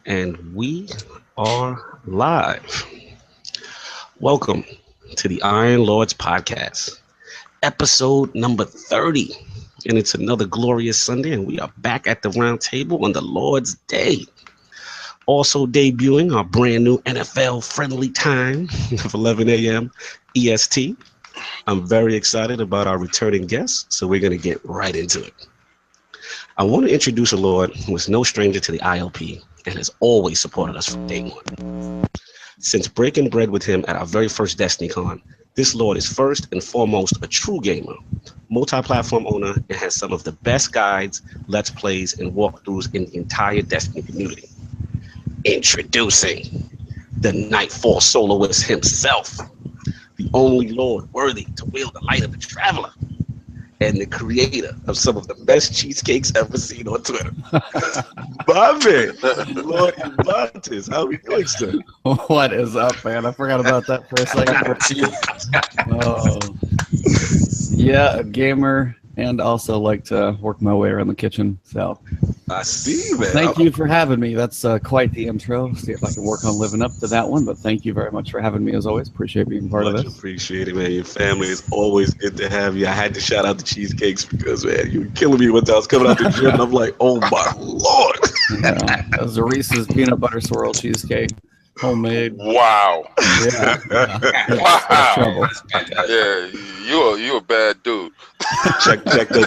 And we are live. Welcome to the Iron Lords podcast, episode number 30. And it's another glorious Sunday, and we are back at the round table on the Lord's Day. Also debuting our brand new NFL friendly time of 11 a.m. EST. I'm very excited about our returning guests, so we're going to get right into it. I want to introduce a Lord who is no stranger to the ILP and has always supported us from day one. Since breaking bread with him at our very first DestinyCon, this Lord is first and foremost a true gamer, multi-platform owner, and has some of the best guides, let's plays, and walkthroughs in the entire Destiny community. Introducing the Nightfall soloist himself, the only Lord worthy to wield the light of the traveler, and the creator of some of the best cheesecakes ever seen on Twitter. My man, Lord Ebontis, how are we doing, sir? What is up, man? I forgot about that for a second. Yeah, a gamer, and also like to work my way around the kitchen. So I see, man. Thank you for having me. That's quite the intro. See if I can work on living up to that one. But thank you very much for having me, as always. Appreciate being part of this. Appreciate it, man. Your family is always good to have you. I had to shout out the cheesecakes because, man, you were killing me when I was coming out the gym. I'm like, oh my Lord. That was a Reese's peanut butter swirl cheesecake. Homemade. Wow. Yeah. Wow. Yeah, you a bad dude.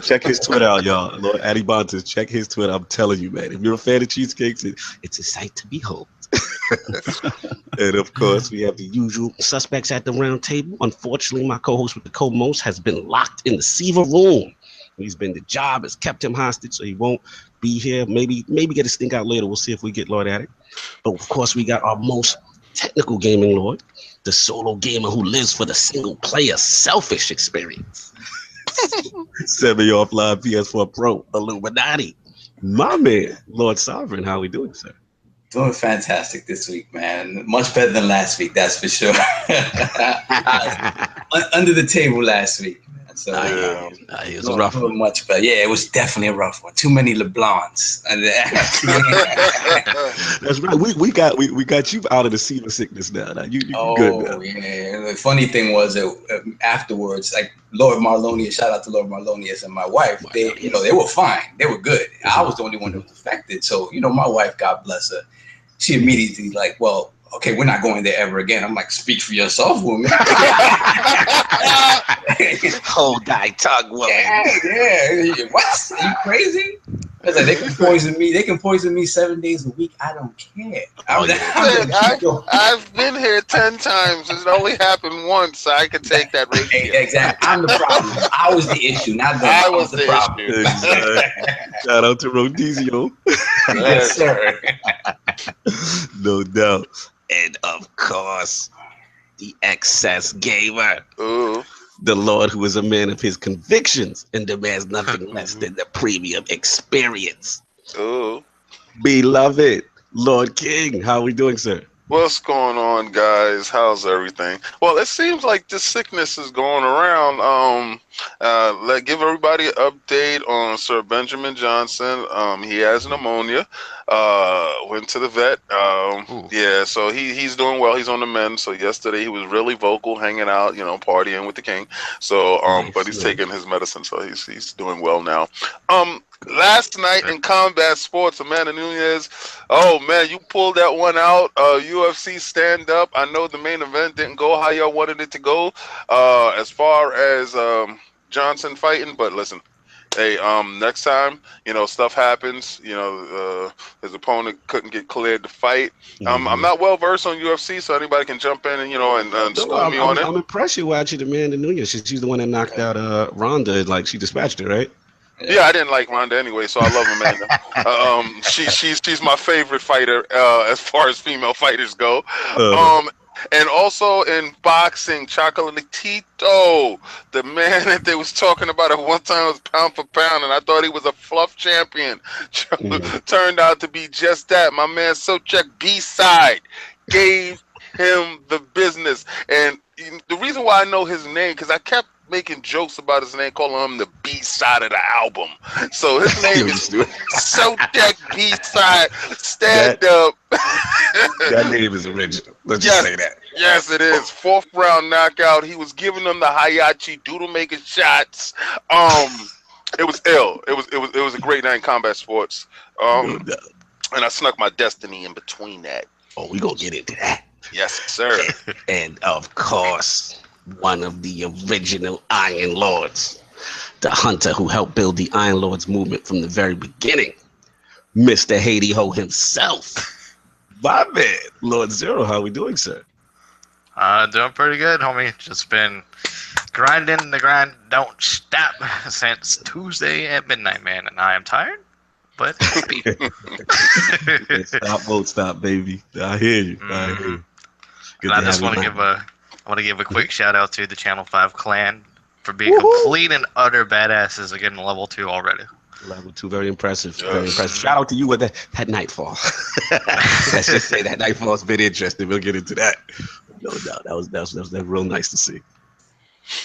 Check his Twitter out, y'all. Lord Ebontis, check his Twitter. I'm telling you, man. If you're a fan of cheesecakes, it's a sight to behold. And of course, we have the usual suspects at the round table. Unfortunately, my co-host with the co-most has been locked in the Seaver room. The job has kept him hostage, so he won't be here. Maybe get a stink out later. We'll see if we get Lord at it. But of course, we got our most technical gaming Lord, the solo gamer who lives for the single player selfish experience. Semi-offline PS4 Pro, Illuminati. My man, Lord Sovereign, how are we doing, sir? Doing fantastic this week, man. Much better than last week, that's for sure. Under the table last week. So it was a rough one. Much better. Yeah, it was definitely a rough one. Too many LeBlans. That's right. We got you out of the semen sickness now. You good now. Yeah. The funny thing was afterwards, like Lord Marlonius, shout out to Lord Marlonius and my wife. They were fine. They were good. I was the only one that was affected. So my wife, God bless her, she immediately like, well, okay, we're not going there ever again. I'm like, speak for yourself, woman. Hold thy tongue, woman. Yeah. What? Are you crazy? I was like, they can poison me. They can poison me 7 days a week. I don't care. I've been here 10 times. It's only happened once. So I could take that ratio. Exactly. I'm the problem. I was the issue, not them. I was the problem. Exactly. Shout out to Rodizio. Yes, sir. No doubt. And of course, the excess gamer. Ooh. The Lord who is a man of his convictions and demands nothing less than the premium experience. Ooh. Beloved, Lord King, how are we doing, sir? What's going on, guys? How's everything? Well, it seems like this sickness is going around. Give everybody an update on Sir Benjamin Johnson. He has pneumonia. Went to the vet. Yeah, so he's doing well. He's on the mend. So yesterday he was really vocal, hanging out, partying with the king. So, but he's taking his medicine, so he's doing well now. Last night in combat sports, Amanda Nunes, oh man, you pulled that one out. UFC stand up. I know the main event didn't go how y'all wanted it to go, as far as Johnson fighting. But listen, hey, next time, stuff happens. His opponent couldn't get cleared to fight. I'm not well versed on UFC, so anybody can jump in and school me on it. I'm impressed you watching Amanda Nunes. She's the one that knocked out Ronda. Like she dispatched her, right? Yeah, I didn't like Ronda anyway, so I love Amanda. She's my favorite fighter as far as female fighters go. And also in boxing, Chocolatito, the man that they was talking about at one time was pound for pound, and I thought he was a fluff champion. Turned out to be just that. My man Sochek B-Side gave him the business. And the reason why I know his name, because I kept making jokes about his name, calling him the B-side of the album. So his name is Sochek B-Side. Stand up. That name is original. Let's just say that. Yes, it is. 4th round knockout. He was giving them the Hayachi doodle making shots. It was ill. It was a great night in combat sports. And I snuck my destiny in between that. Oh, we gonna get into that. Yes, sir. And of course, one of the original Iron Lords, the hunter who helped build the Iron Lords movement from the very beginning, Mr. Haiti Ho himself. My man, Lord Zero, how we doing, sir? Doing pretty good, homie. Just been grinding the grind, don't stop, since Tuesday at midnight, man. And I am tired, but happy. Stop, won't stop, baby. I hear you. I hear you. Good And I to just have want to you, give a quick shout out to the Channel 5 clan for being complete and utter badasses and getting level 2 already. Level 2, very impressive. Very impressive. Shout out to you with that Nightfall. Let's just say that Nightfall's been interesting. We'll get into that. No doubt. That was real nice to see.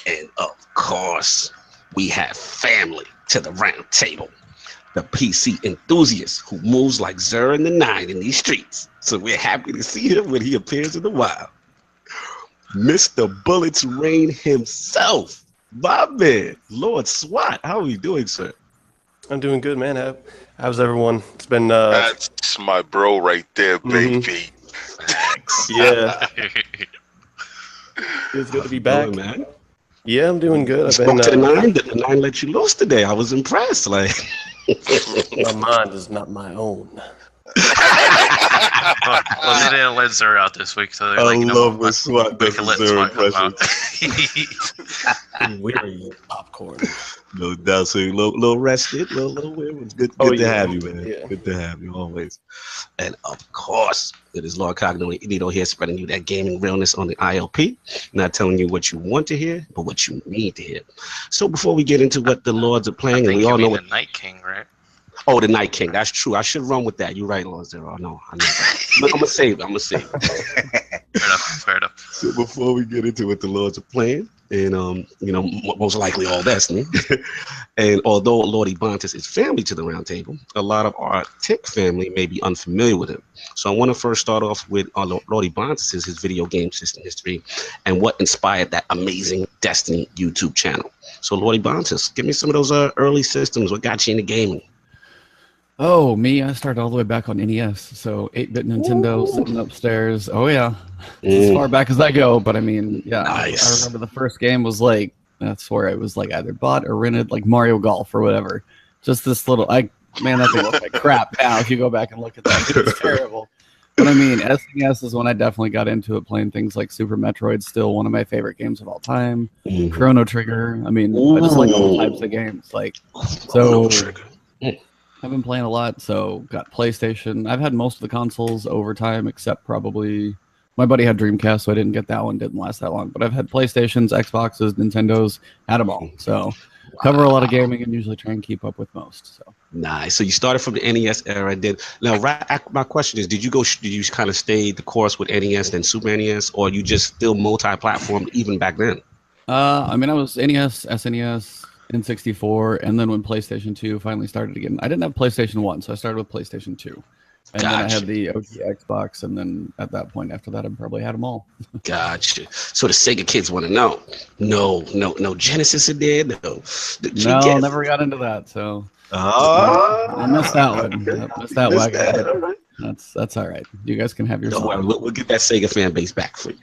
And of course, we have family to the round table. The PC enthusiast who moves like Zer and the Nine in these streets. So we're happy to see him when he appears in the wild. Mr. Bullets Rain himself. My man, Lord SWAT. How are you doing, sir? I'm doing good, man. How's everyone? It's been That's my bro right there, baby. yeah. It's good to be back. Doing, man? Yeah, I'm doing good. I've Spoke been to the Nine. The Nine let you loose today. I was impressed. Like, my mind is not my own. Well, they didn't let Zer out this week, so they're I like, you know, love when SWAT we does can the let Zer SWAT come impression. out. I'm weary of popcorn. No doubt. So a little rested, little weird. It's good to have you, man. Yeah. Good to have you always. And of course, it is Lord Cognito here spreading you that gaming realness on the ILP. Not telling you what you want to hear, but what you need to hear. So before we get into what the Lords are playing, and we all know what the Night King, right? Oh, the Night King. That's true. I should run with that. You're right, Lord Zero. I know. I'm gonna save it. Fair enough. So before we get into what the Lords are playing, and most likely all Destiny, and although Lord Ebontis is family to the round table, a lot of our Tick family may be unfamiliar with him. So I want to first start off with Lord Ebontis' his video game system history and what inspired that amazing Destiny YouTube channel. So Lord Ebontis, give me some of those early systems. What got you into gaming? Oh, me, I started all the way back on NES, so 8-bit Nintendo sitting upstairs. Oh, yeah. It's as far back as I go, but I mean, yeah. Nice. I remember the first game was like, that's where it was like either bought or rented, like Mario Golf or whatever. Just this little, that thing looks like crap now if you go back and look at that. It's terrible. But I mean, SNES is when I definitely got into it, playing things like Super Metroid, still one of my favorite games of all time. Chrono Trigger. I mean, I just like all types of games. Like, so I've been playing a lot, so got PlayStation. I've had most of the consoles over time, except probably my buddy had Dreamcast, so I didn't get that one. Didn't last that long. But I've had PlayStations, Xboxes, Nintendos, had them all. So cover a lot of gaming and usually try and keep up with most. So nice. So you started from the NES era. My question is, did you kind of stay the course with NES then Super NES, or you just still multi-platform even back then? I mean, I was NES, SNES, N64, and then when PlayStation 2 finally started again, I didn't have PlayStation 1, so I started with PlayStation 2. And then I had the OG Xbox, and then at that point after that, I probably had them all. Gotcha. So the Sega kids want to know. No Genesis in there? No, No, never got into that, so I missed that one. I missed that wagon. That's all right. You guys can have your Don't worry, we'll get that Sega fan base back for you.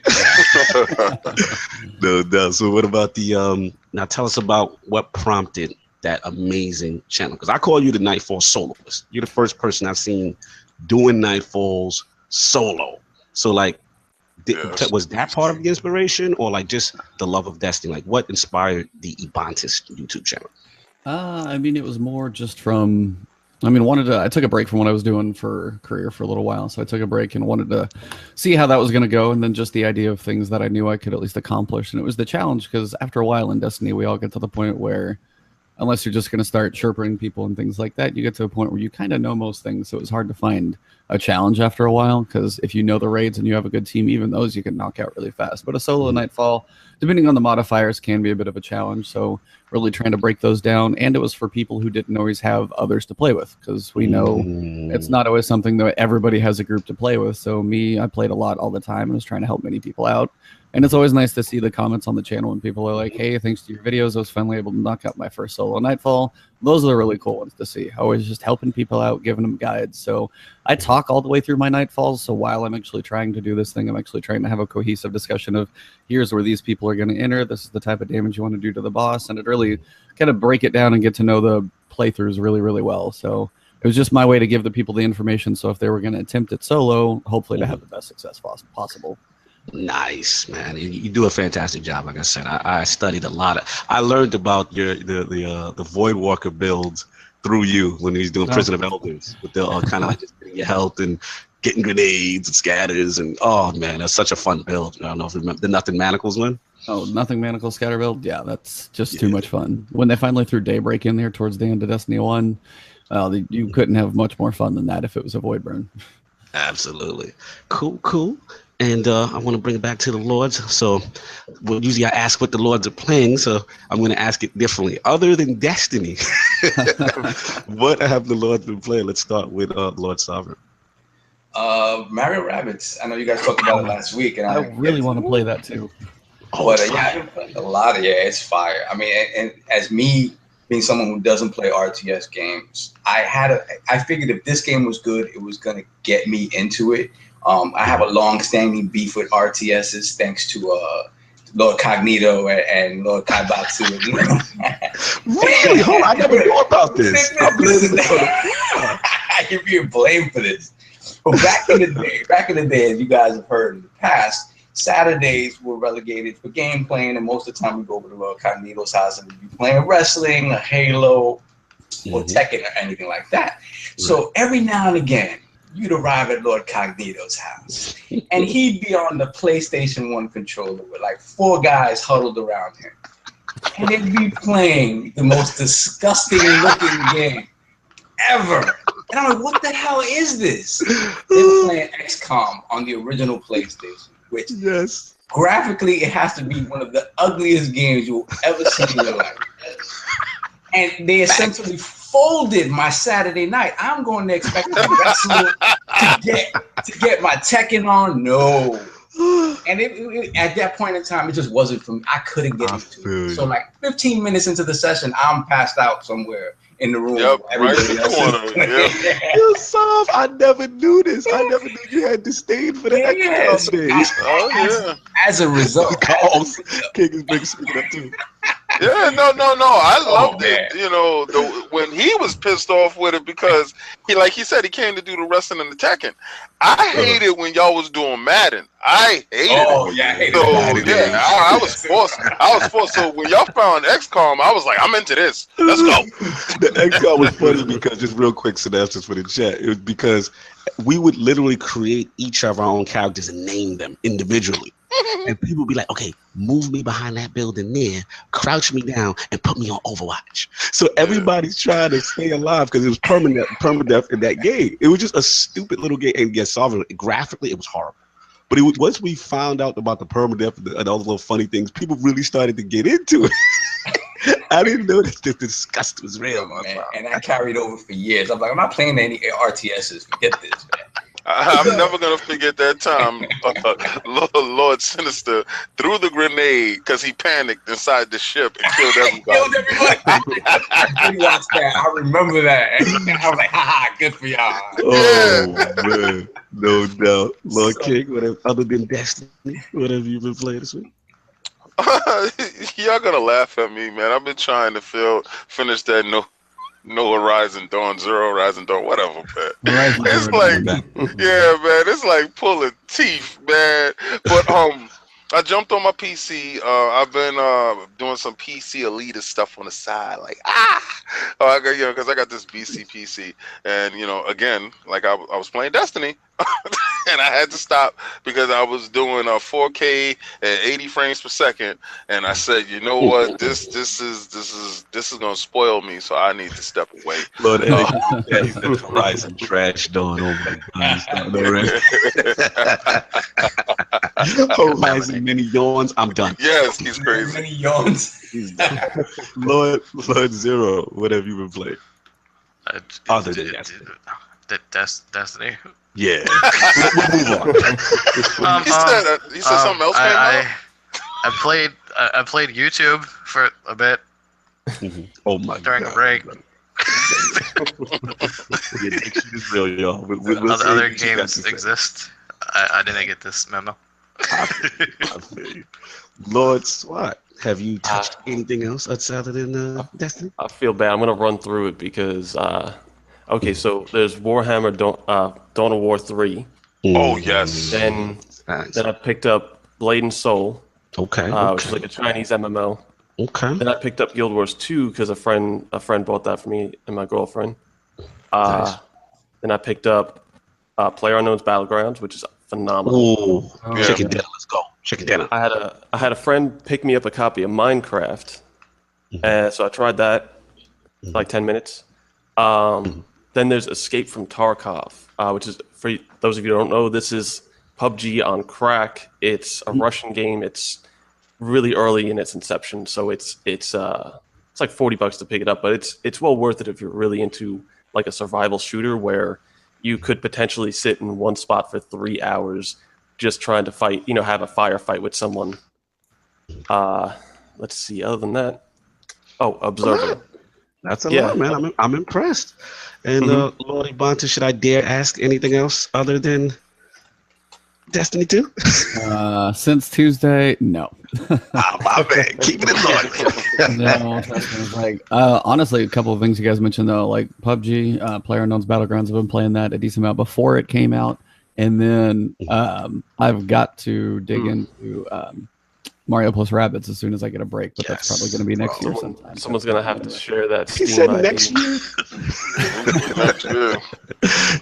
No. So what about the now tell us about what prompted that amazing channel, because I call you the Nightfall soloist. You're the first person I've seen doing Nightfalls solo. So like was that part of the inspiration, or like just the love of Destiny? Like what inspired the Ebontis YouTube channel? I mean, it was more just from, I took a break from what I was doing for career for a little while. So I took a break and wanted to see how that was going to go. And then just the idea of things that I knew I could at least accomplish. And it was the challenge, because after a while in Destiny, we all get to the point where unless you're just going to start chirping people and things like that, you get to a point where you kind of know most things. So it's hard to find a challenge after a while, because if you know the raids and you have a good team, even those you can knock out really fast. But a solo Nightfall, depending on the modifiers, can be a bit of a challenge. So really trying to break those down. And it was for people who didn't always have others to play with, because we know it's not always something that everybody has a group to play with. So I played a lot all the time and was trying to help many people out. And it's always nice to see the comments on the channel when people are like, hey, thanks to your videos, I was finally able to knock out my first solo Nightfall. Those are the really cool ones to see. Always just helping people out, giving them guides. So I talk all the way through my Nightfalls. So while I'm actually trying to do this thing, I'm actually trying to have a cohesive discussion of here's where these people are going to enter. This is the type of damage you want to do to the boss. And it really kind of break it down and get to know the playthroughs really, really well. So it was just my way to give the people the information. So if they were going to attempt it solo, hopefully to have the best success possible. Nice, man. You do a fantastic job. Like I said, I studied a lot. I learned about the Void Walker builds through you when he's doing Prison of Elders, with the kind of like just getting your health and getting grenades and scatters, and oh man, that's such a fun build. I don't know if you remember the Nothing Manacles one. Oh, Nothing Manacle Scatter build? Yeah, that's just too much fun. When they finally threw Daybreak in there towards the end of Destiny 1, you couldn't have much more fun than that if it was a Void Burn. Absolutely. Cool. And I want to bring it back to the Lords. So usually I ask what the Lords are playing, so I'm going to ask it differently. Other than Destiny, what have the Lords been playing? Let's start with Lord Sovereign. Mario Rabbids. I know you guys talked about it last week, and I really want to play that too. But yeah, I've been playing a lot of it's fire. I mean, and as me being someone who doesn't play RTS games, I figured if this game was good, it was gonna get me into it. I have a long-standing beef with RTSs, thanks to Lord Cognito and Lord Kaibatsu. Really? Hold on, I never knew about this. I give you blame for this. But back in the day, as you guys have heard in the past, Saturdays were relegated for game playing, and most of the time we go over to Lord Cognito's house and we'd be playing wrestling, a Halo, or Tekken, or anything like that. So every now and again, you'd arrive at Lord Cognito's house, and he'd be on the PlayStation 1 controller with like 4 guys huddled around him, and they'd be playing the most disgusting looking game ever. And I'm like, what the hell is this? They were playing XCOM on the original PlayStation, which graphically, it has to be one of the ugliest games you'll ever see in your life. And they essentially folded my Saturday night. I'm going to expect to wrestle to get my Tekken on. No. And at that point in time, it just wasn't for me. I couldn't get into it. So like 15 minutes into the session, I'm passed out somewhere in the room. Yep, right in the corner. You're soft. I never knew this. I never knew you had disdain for the XCOM days. Oh yeah. As a result, King is big speaking up too. Yeah, no. I loved it. You know, when he was pissed off with it because he said he came to do the wrestling and the Tekken. I hated when y'all was doing Madden. I hated it. Oh yeah, I hated so, Madden. Yeah, I was forced. So when y'all found XCOM, I was like, I'm into this. Let's go. The XCOM was funny because, just real quick synopsis for the chat, it was because we would literally create each of our own characters and name them individually. And people would be like, okay, move me behind that building there, crouch me down, and put me on Overwatch. So everybody's trying to stay alive because it was permadeath in that game. It was just a stupid little game. And yes, graphically, it was horrible. But once we found out about the permadeath and all the little funny things, people really started to get into it. I didn't know that the disgust was real, man. And that carried over for years. I'm like, I'm not playing any RTSs. Forget this, man. I'm never gonna forget that time Lord Sinister threw the grenade because he panicked inside the ship and killed everybody. I watched that. I remember that. I was like, haha, good for y'all. Oh man, no doubt. Lord King, whatever, other than Destiny, what have you been playing this week? Y'all gonna laugh at me, man. I've been trying to finish that No Horizon Dawn, Zero Horizon Dawn, whatever, man. It's like, yeah, man, it's like pulling teeth, man. But I jumped on my PC. I've been doing some PC elitist stuff on the side, like I got because I got this BC PC, and again, like I was playing Destiny. and I had to stop because I was doing a 4K at 80 frames per second, and I said, you know what, this is gonna spoil me, so I need to step away. Lord, Eric, yeah, he said Horizon trash dawn. Oh my God, he's starting already. Horizon mini yawns. I'm done. Yes, he's crazy. Many yawns. He's done. Lord Zero, what have you been playing? Other than Destiny. Yeah. We'll move on. He said something else came out? I played YouTube for a bit Oh my during God. a break. The addiction is real, y'all. We'll Other games exist. I didn't get this memo. I feel you. Lord SWAT, have you touched anything else outside than Destiny? I feel bad. I'm gonna run through it because okay, so there's Warhammer Dawn of War 3. Oh yes. Then Nice. I picked up Blade and Soul, Okay. which is like a Chinese MMO. Okay. Then I picked up Guild Wars 2 because a friend bought that for me and my girlfriend. Nice. Then I picked up PlayerUnknown's Battlegrounds, which is phenomenal. Ooh, Yeah. chicken dinner. Let's go. Chicken dinner. I had a friend pick me up a copy of Minecraft, and so I tried that for like 10 minutes. Then there's Escape from Tarkov, which is, for those of you who don't know, this is PUBG on crack. It's a Russian game. It's really early in its inception, so it's like $40 to pick it up, but it's well worth it if you're really into like a survival shooter where you could potentially sit in one spot for 3 hours just trying to fight, have a firefight with someone. Let's see. Other than that, Observer. That's a lot, man. I'm impressed. And Lord Ebontis, should I dare ask anything else other than Destiny 2? Since Tuesday, no. My man, keep it in No, like honestly, a couple of things you guys mentioned though, like PUBG, PlayerUnknown's Battlegrounds. I've been playing that a decent amount before it came out, and then I've got to dig into Mario plus Rabbids as soon as I get a break, but that's probably going to be next year sometime. Someone's gonna have to share that. He Steam said ID. next year. Next year.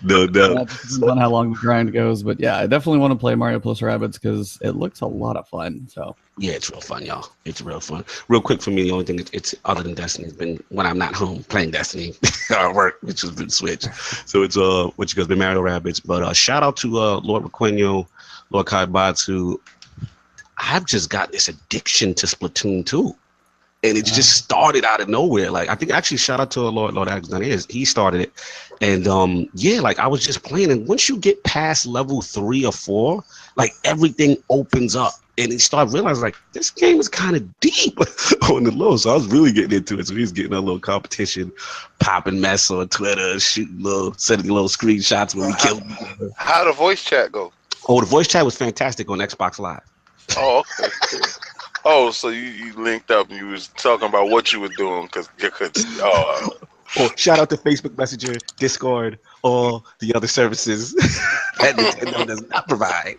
No. That depends on how long the grind goes, but yeah, I definitely want to play Mario plus Rabbids because it looks a lot of fun. So Yeah, it's real fun, y'all. It's real fun. Real quick for me, the only thing it's other than Destiny has been when I'm not home playing Destiny at work, which has been Switch. So it's which has been Mario Rabbids. But shout out to Lord Requeno, Lord Kaibatsu. I've just got this addiction to Splatoon 2. And it just started out of nowhere. Like, I think actually shout out to Lord Alexander. He started it. And yeah, like I was just playing. And once you get past level 3 or 4, like everything opens up. And he started realizing like this game is kind of deep on the low. So I was really getting into it. So he was getting a little competition, popping mess on Twitter, sending little screenshots when we killed him. How'd the voice chat go? Oh, the voice chat was fantastic on Xbox Live. Oh, okay. Oh, so you linked up and you was talking about what you were doing because you could. Oh, Shout out to Facebook Messenger, Discord, all the other services that Nintendo does not provide,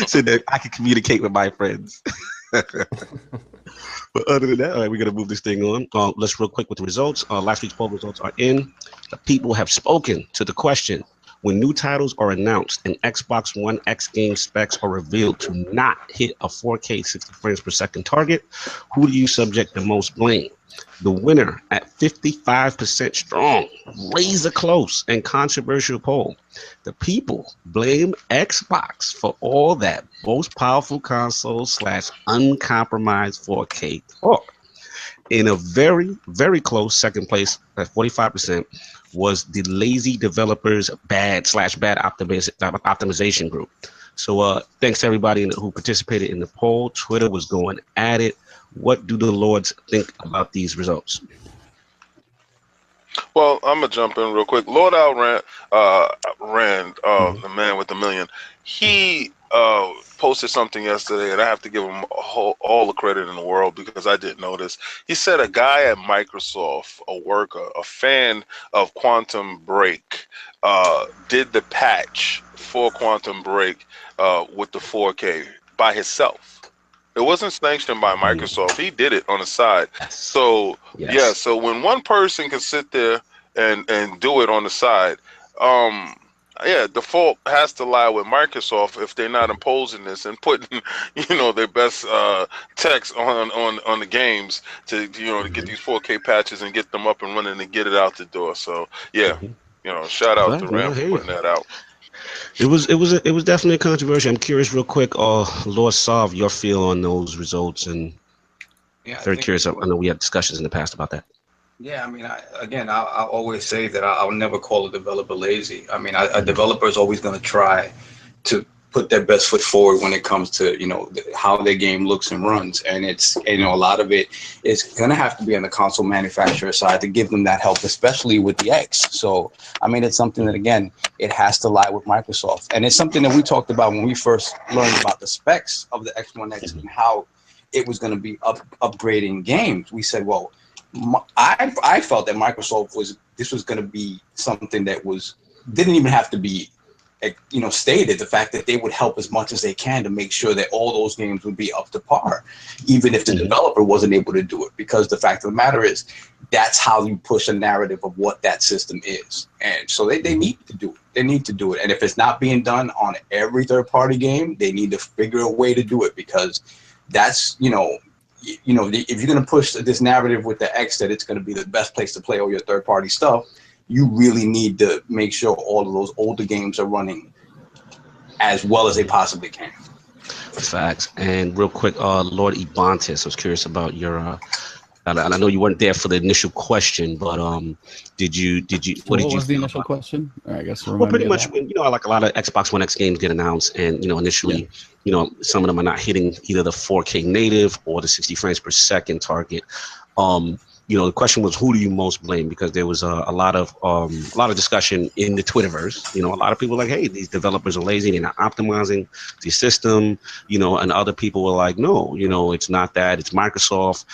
so that I can communicate with my friends. But other than that, all right, we're gonna move this thing on. Let's real quick with the results. Last week's poll results are in. The people have spoken to the question: when new titles are announced and Xbox One X game specs are revealed to not hit a 4K 60 frames per second target, who do you subject the most blame? The winner at 55% strong, razor close and controversial poll. The people blame Xbox for all that most powerful console / uncompromised 4K talk. In a very, very close second place at 45% was the lazy developers bad / bad optimization group. So thanks to everybody who participated in the poll. Twitter was going at it. What do the Lords think about these results? well, I'm gonna jump in real quick. Lord Al Rand, the man with the million, he posted something yesterday, and I have to give him all the credit in the world because I didn't know this. He said a guy at Microsoft, a worker, a fan of Quantum Break, did the patch for Quantum Break with the 4K by himself. It wasn't sanctioned by Microsoft. He did it on the side. So yeah, so when one person can sit there and do it on the side, Yeah, the fault has to lie with Microsoft if they're not imposing this and putting, their best text on the games to to get these 4K patches and get them up and running and get it out the door. So yeah, shout out to Right, man, Ram I for hear you. putting that out. It was definitely a controversy. I'm curious, real quick, Lord Sav, your feel on those results, and Yeah, I very think. curious. I know we had discussions in the past about that. Yeah, I mean, I'll always say that I'll never call a developer lazy. I mean, a developer is always going to try to put their best foot forward when it comes to how their game looks and runs, and it's a lot of it is going to have to be on the console manufacturer side to give them that help, especially with the X. So I mean, it's something that, again, it has to lie with Microsoft, and it's something that we talked about when we first learned about the specs of the X1X and how it was going to be upgrading games. We said, well, I felt that Microsoft this was going to be something that didn't even have to be stated. The fact that they would help as much as they can to make sure that all those games would be up to par, even if the developer wasn't able to do it, because the fact of the matter is that's how you push a narrative of what that system is. And so they need to do it. They need to do it. And if it's not being done on every third-party game, they need to figure a way to do it, because that's if you're going to push this narrative with the X that it's going to be the best place to play all your third-party stuff, you really need to make sure all of those older games are running as well as they possibly can. Facts. And real quick, Lord Ebontis, I was curious about your. And I know you weren't there for the initial question, but did you? What was the initial question? I guess. Well, pretty much, when like a lot of Xbox One X games get announced, and initially, some of them are not hitting either the 4K native or the 60 frames per second target. The question was, who do you most blame? Because there was a lot of discussion in the Twitterverse. A lot of people were like, hey, these developers are lazy, they're not optimizing the system. And other people were like, no, it's not that. It's Microsoft,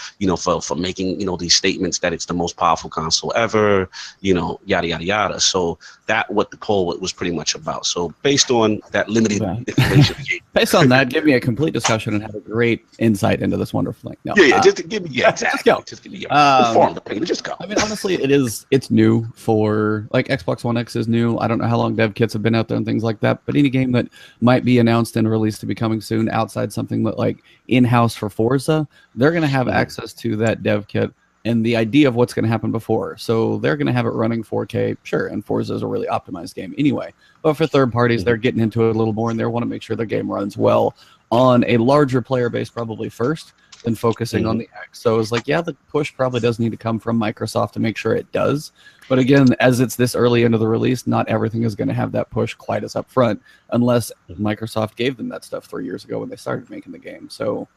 for making these statements that it's the most powerful console ever. Yada yada yada. So that what the poll was pretty much about. So based on that limited information, based on that, give me a complete discussion and have a great insight into this wonderful thing. No, just give me exactly. Just give me informed opinion. Just go. I mean, honestly, it's new for Xbox One X is new. I don't know how long dev kits have been out there and things like that, but any game that might be announced and released to be coming soon outside something that in-house for Forza, they're going to have access to that dev kit and the idea of what's going to happen before. So they're going to have it running 4K, sure, and Forza is a really optimized game anyway. But for third parties, they're getting into it a little more, and they want to make sure their game runs well on a larger player base probably first, than focusing on the X. So it's the push probably does need to come from Microsoft to make sure it does. But again, as it's this early into the release, not everything is going to have that push quite as upfront, unless Microsoft gave them that stuff 3 years ago when they started making the game. So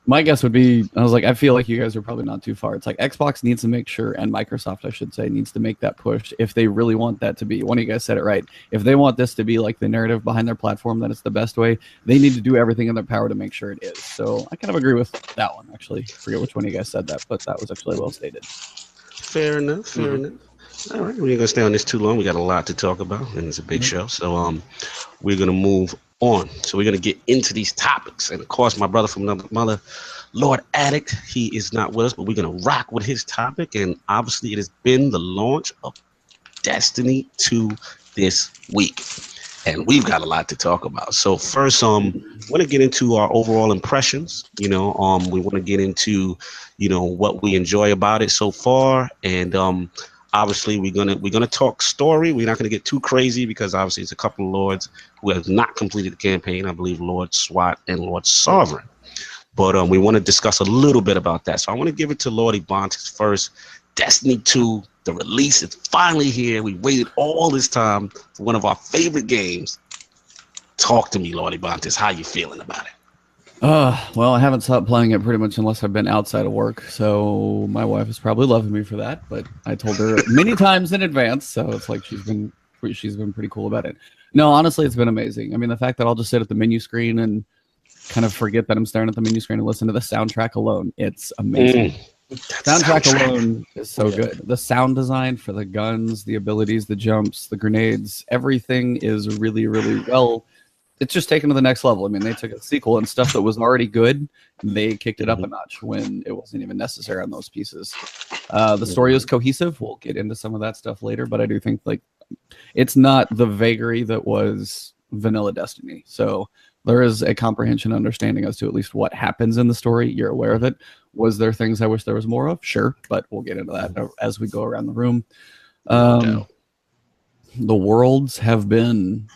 my guess would be, I feel like you guys are probably not too far. It's Xbox needs to make sure, and Microsoft, I should say, needs to make that push if they really want that to be. One of you guys said it right. If they want this to be the narrative behind their platform, that it's the best way, they need to do everything in their power to make sure it is. So I kind of agree with that one, actually. I forget which one of you guys said that, but that was actually well stated. Fair enough. Fair enough. All right, we ain't gonna stay on this too long. We got a lot to talk about, and it's a big show. So we're gonna move on. So we're gonna get into these topics, and of course, my brother from another mother, Lord Addict, he is not with us, but we're gonna rock with his topic. And obviously, it has been the launch of Destiny 2 this week, and we've got a lot to talk about. So first, we want to get into our overall impressions. We want to get into what we enjoy about it so far, and obviously we're gonna talk story. We're not gonna get too crazy because obviously it's a couple of lords who have not completed the campaign. I believe Lord SWAT and Lord Sovereign. But we want to discuss a little bit about that. So I want to give it to Lord Ebontis first. Destiny 2, the release is finally here. We waited all this time for one of our favorite games. Talk to me, Lord Ebontis. How you feeling about it? Well, I haven't stopped playing it pretty much unless I've been outside of work. So my wife is probably loving me for that. But I told her many times in advance, so it's she's been pretty cool about it. No, honestly, it's been amazing. I mean, the fact that I'll just sit at the menu screen and kind of forget that I'm staring at the menu screen and listen to the soundtrack alone. It's amazing. Soundtrack alone is so good. The sound design for the guns, the abilities, the jumps, the grenades, everything is really, really well. It's just taken to the next level. I mean, they took a sequel and stuff that was already good. They kicked it up a notch when it wasn't even necessary on those pieces. The story is cohesive. We'll get into some of that stuff later, but I do think it's not the vagary that was vanilla Destiny. So there is a comprehension understanding as to at least what happens in the story. You're aware of it. Was there things I wish there was more of? Sure, but we'll get into that as we go around the room. The worlds have been,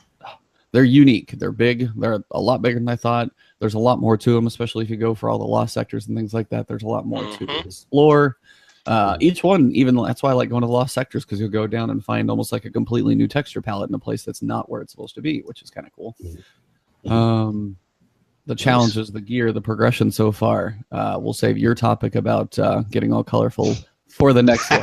they're unique. They're big. They're a lot bigger than I thought. There's a lot more to them, especially if you go for all the lost sectors and things like that. There's a lot more to explore. Each one, even that's why I like going to the lost sectors, because you'll go down and find almost like a completely new texture palette in a place that's not where it's supposed to be, which is kind of cool. The challenges, the gear, the progression so far. We'll save your topic about getting all colorful for the next one.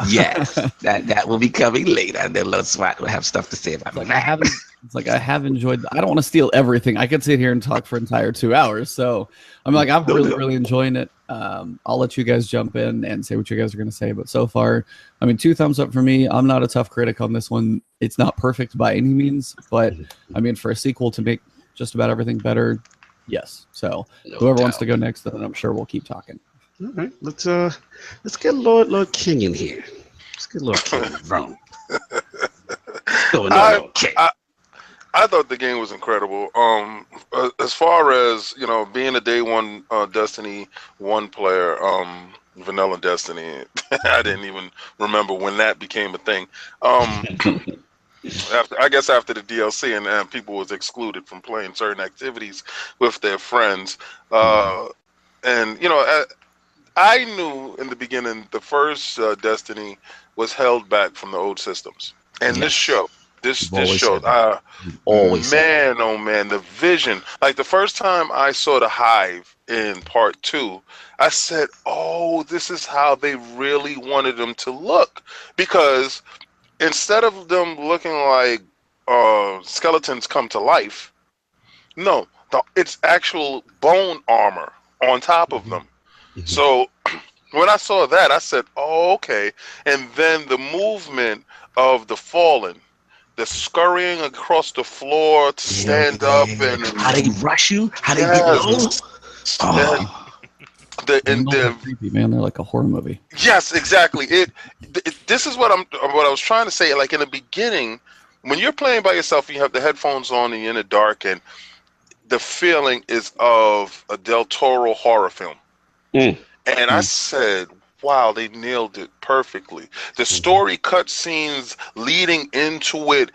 Yes, that will be coming later. And then Lord Swat will have stuff to say about it. I have enjoyed. I don't want to steal everything. I could sit here and talk for entire 2 hours. So I'm like, I'm really enjoying it. I'll let you guys jump in and say what you guys are going to say. But so far, I mean, 2 thumbs up for me. I'm not a tough critic on this one. It's not perfect by any means, but I mean, for a sequel to make just about everything better, yes. So whoever wants to go next, then I'm sure we'll keep talking. All right, let's get Lord King in here. Let's get Lord King in the room. I thought the game was incredible. As far as being a day one Destiny 1 player, vanilla Destiny, I didn't even remember when that became a thing. After the DLC and people was excluded from playing certain activities with their friends, and I knew in the beginning the first Destiny was held back from the old systems, and this show. This show, man, oh man, the vision. Like the first time I saw the Hive in part 2, I said, oh, this is how they really wanted them to look. Because instead of them looking like skeletons come to life, no, it's actual bone armor on top of them. So when I saw that, I said, oh, okay. And then the movement of the Fallen, the scurrying across the floor to stand up, and how they rush you, how they get low. They're creepy, man. They're like a horror movie. Yes, exactly. This is what I was trying to say. Like in the beginning, when you're playing by yourself, and you have the headphones on and you're in the dark, and the feeling is of a Del Toro horror film. And I said, wow, they nailed it perfectly. The story cutscenes leading into it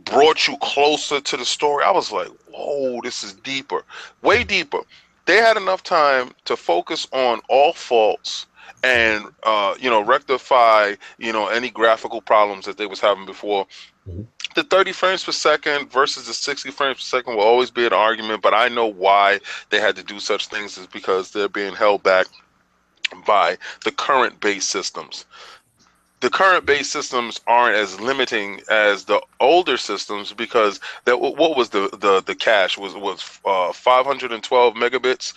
brought you closer to the story. I was like, whoa, this is deeper, way deeper. They had enough time to focus on all faults and rectify any graphical problems that they was having before. The 30 frames per second versus the 60 frames per second will always be an argument, but I know why they had to do such things is because they're being held back by the current base systems. The current base systems aren't as limiting as the older systems because what was the cache was 512 megabits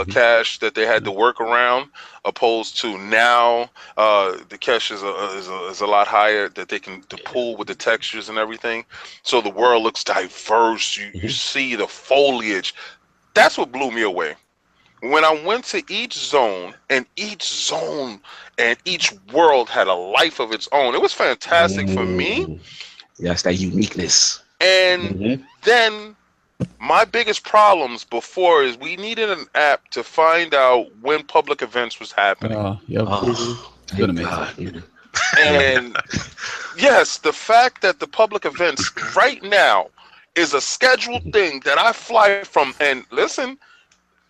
cache that they had to work around, opposed to now the cache is a lot higher that they can pull with the textures and everything. So the world looks diverse. You see the foliage. That's what blew me away. When I went to each zone and each world had a life of its own, it was fantastic for me. Yes, that uniqueness. And then my biggest problems before is we needed an app to find out when public events was happening. It's been amazing. And yes, the fact that the public events right now is a scheduled thing that I fly from, and listen,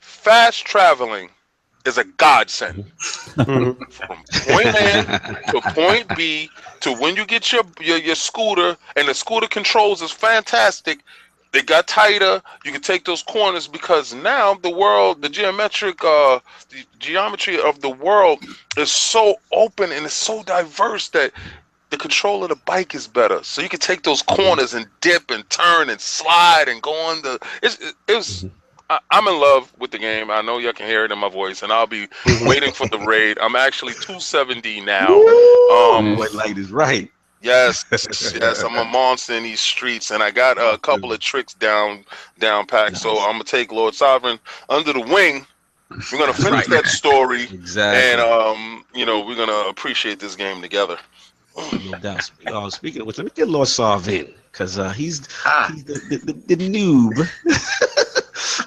fast traveling is a godsend. From point A to point B to when you get your scooter, and the scooter controls is fantastic. They got tighter. You can take those corners because now the geometry of the world is so open and it's so diverse that the control of the bike is better. So you can take those corners and dip and turn and slide and go on I'm in love with the game. I know y'all can hear it in my voice, and I'll be waiting for the raid. I'm actually 270 now. What light is right? Yes, I'm a monster in these streets, and I got a couple of tricks down packed. So I'm gonna take Lord Sovereign under the wing. We're gonna finish that story, and we're gonna appreciate this game together. No doubt. Speaking of which, let me get Lord Sarv in because he's Ah, the noob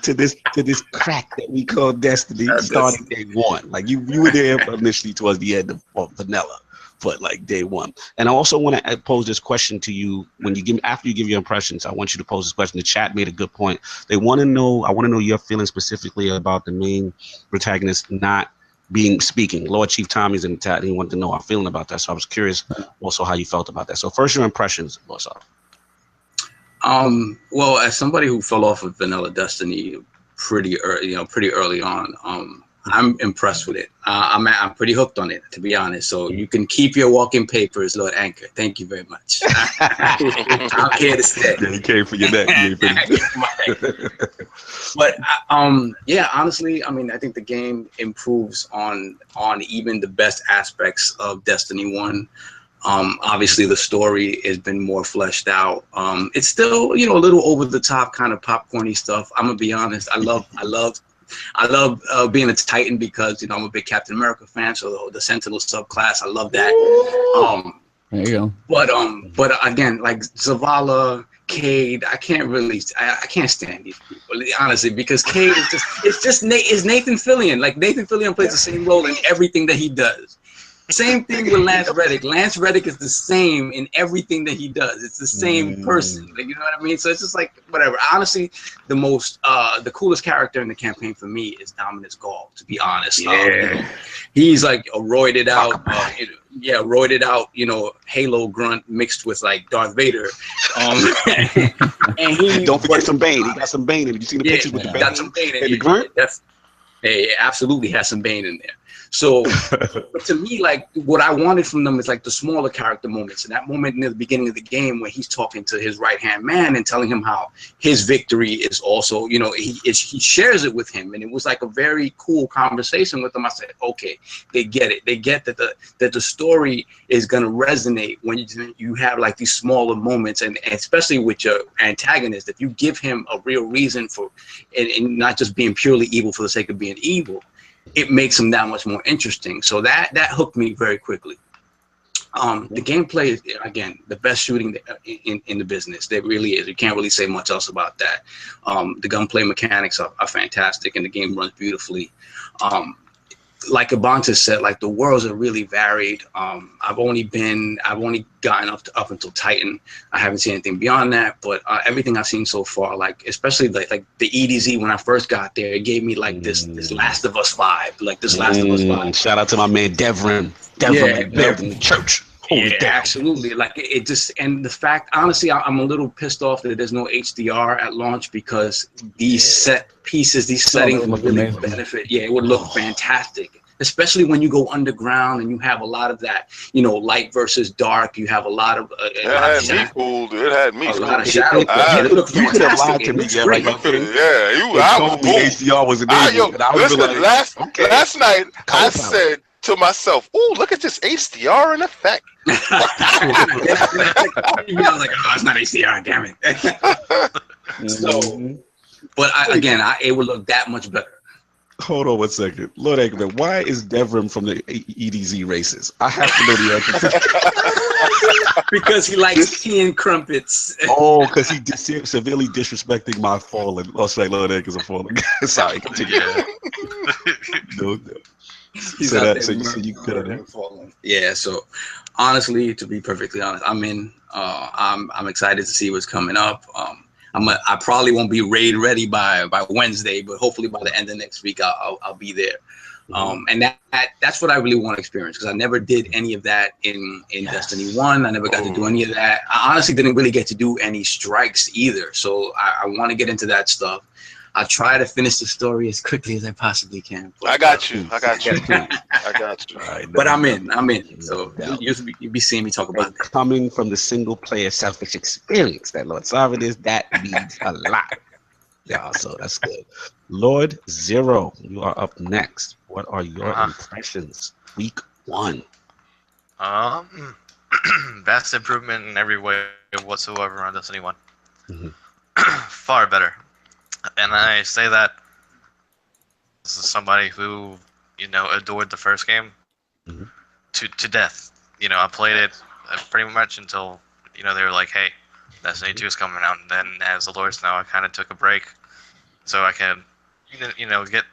to this crack that we call Destiny starting day one. Like you were there initially towards the end of vanilla, but like day one. And I also want to pose this question to you when you give after you give your impressions. I want you to pose this question. The chat made a good point. They want to know. I want to know your feelings specifically about the main protagonist not being speaking. Lord Chief Tommy's in the chat. He wanted to know our feeling about that. So I was curious also how you felt about that. So first your impressions, Lord Sarv. Well, as somebody who fell off of Vanilla Destiny pretty early on, I'm impressed with it. I'm pretty hooked on it, to be honest. So you can keep your walking papers, Lord Anchor. Thank you very much. I'm here to stay. Yeah, he came for your neck. But yeah, honestly, I mean, I think the game improves on even the best aspects of Destiny 1. Obviously the story has been more fleshed out. It's still, a little over the top kind of popcorny stuff. I'm gonna be honest. I love being a Titan because I'm a big Captain America fan. So the Sentinel subclass, I love that. There you go. But again, like Zavala, Cade, I can't stand these people, honestly, because Cade is Nathan Fillion. Like Nathan Fillion plays the same role in everything that he does. Same thing with Lance Reddick. Lance Reddick is the same in everything that he does. It's the same person. Like, you know what I mean? So it's just like whatever. Honestly, the coolest character in the campaign for me is Dominus Gall, to be honest. Yeah. He's like a roided out, Halo grunt mixed with like Darth Vader. And he don't forget some Bane. He got some Bane in it. You see the pictures with the Bane? Got some Bane in and the grunt? He absolutely has some Bane in there. So but to me, like what I wanted from them is like the smaller character moments. And that moment near the beginning of the game where he's talking to his right-hand man and telling him how his victory is also, he shares it with him. And it was like a very cool conversation with them. I said, okay, they get it. They get that the story is going to resonate when you have like these smaller moments, and especially with your antagonist, if you give him a real reason for, and not just being purely evil for the sake of being evil, it makes them that much more interesting. So that hooked me very quickly. The gameplay is, again, the best shooting in the business. There really is. You can't really say much else about that. The gunplay mechanics are fantastic, and the game runs beautifully. Like Ebontis said, like the worlds are really varied. I've only gotten up until Titan. I haven't seen anything beyond that, but everything I've seen so far, like especially like the EDZ when I first got there, it gave me like this Last of Us vibe, like this Last of Us vibe. Shout out to my man Devrin building the church. Absolutely. Like it just, and the fact, honestly, I'm a little pissed off that there's no HDR at launch because these set pieces, these settings would really benefit. Yeah, it would look fantastic, especially when you go underground and you have a lot of that, light versus dark. You have a lot of. It had me fooled. It had me fooled. A lot of shadow. You could have lied to me. Yeah, like I was HDR was amazing. Last night I said to myself, "Oh, look at this HDR in effect." I was like, "Oh, it's not HDR, damn it." So, but it would look that much better. Hold on one second. Lord Anchorman, why is Devrim from the EDZ races? I have to know the answer. Because he likes tea and crumpets. Oh, because he severely disrespecting my fallen. Oh, sorry, Lord Anchor's a fallen. Sorry, continue. No. So you could have fallen. Yeah, so honestly, to be perfectly honest, I'm excited to see what's coming up. I probably won't be raid ready by Wednesday, but hopefully by the end of next week I'll be there. And that's what I really want to experience, because I never did any of that in Destiny 1. I never got to do any of that. I honestly didn't really get to do any strikes either. So I want to get into that stuff. I try to finish the story as quickly as I possibly can. But, I got you. I got you. Right, but I'm in. So you'll be seeing me talk about that. Coming from the single player selfish experience that Lord Sarvin is, that means a lot. Yeah, so that's good. Lord Zero, you are up next. What are your impressions? Week 1. Vast improvement in every way whatsoever on Destiny 1. Far better. And I say that this is somebody who, adored the first game to death. I played it pretty much until they were like, "Hey, Destiny 2 is coming out." And then, as the Lords know, I kind of took a break so I could, get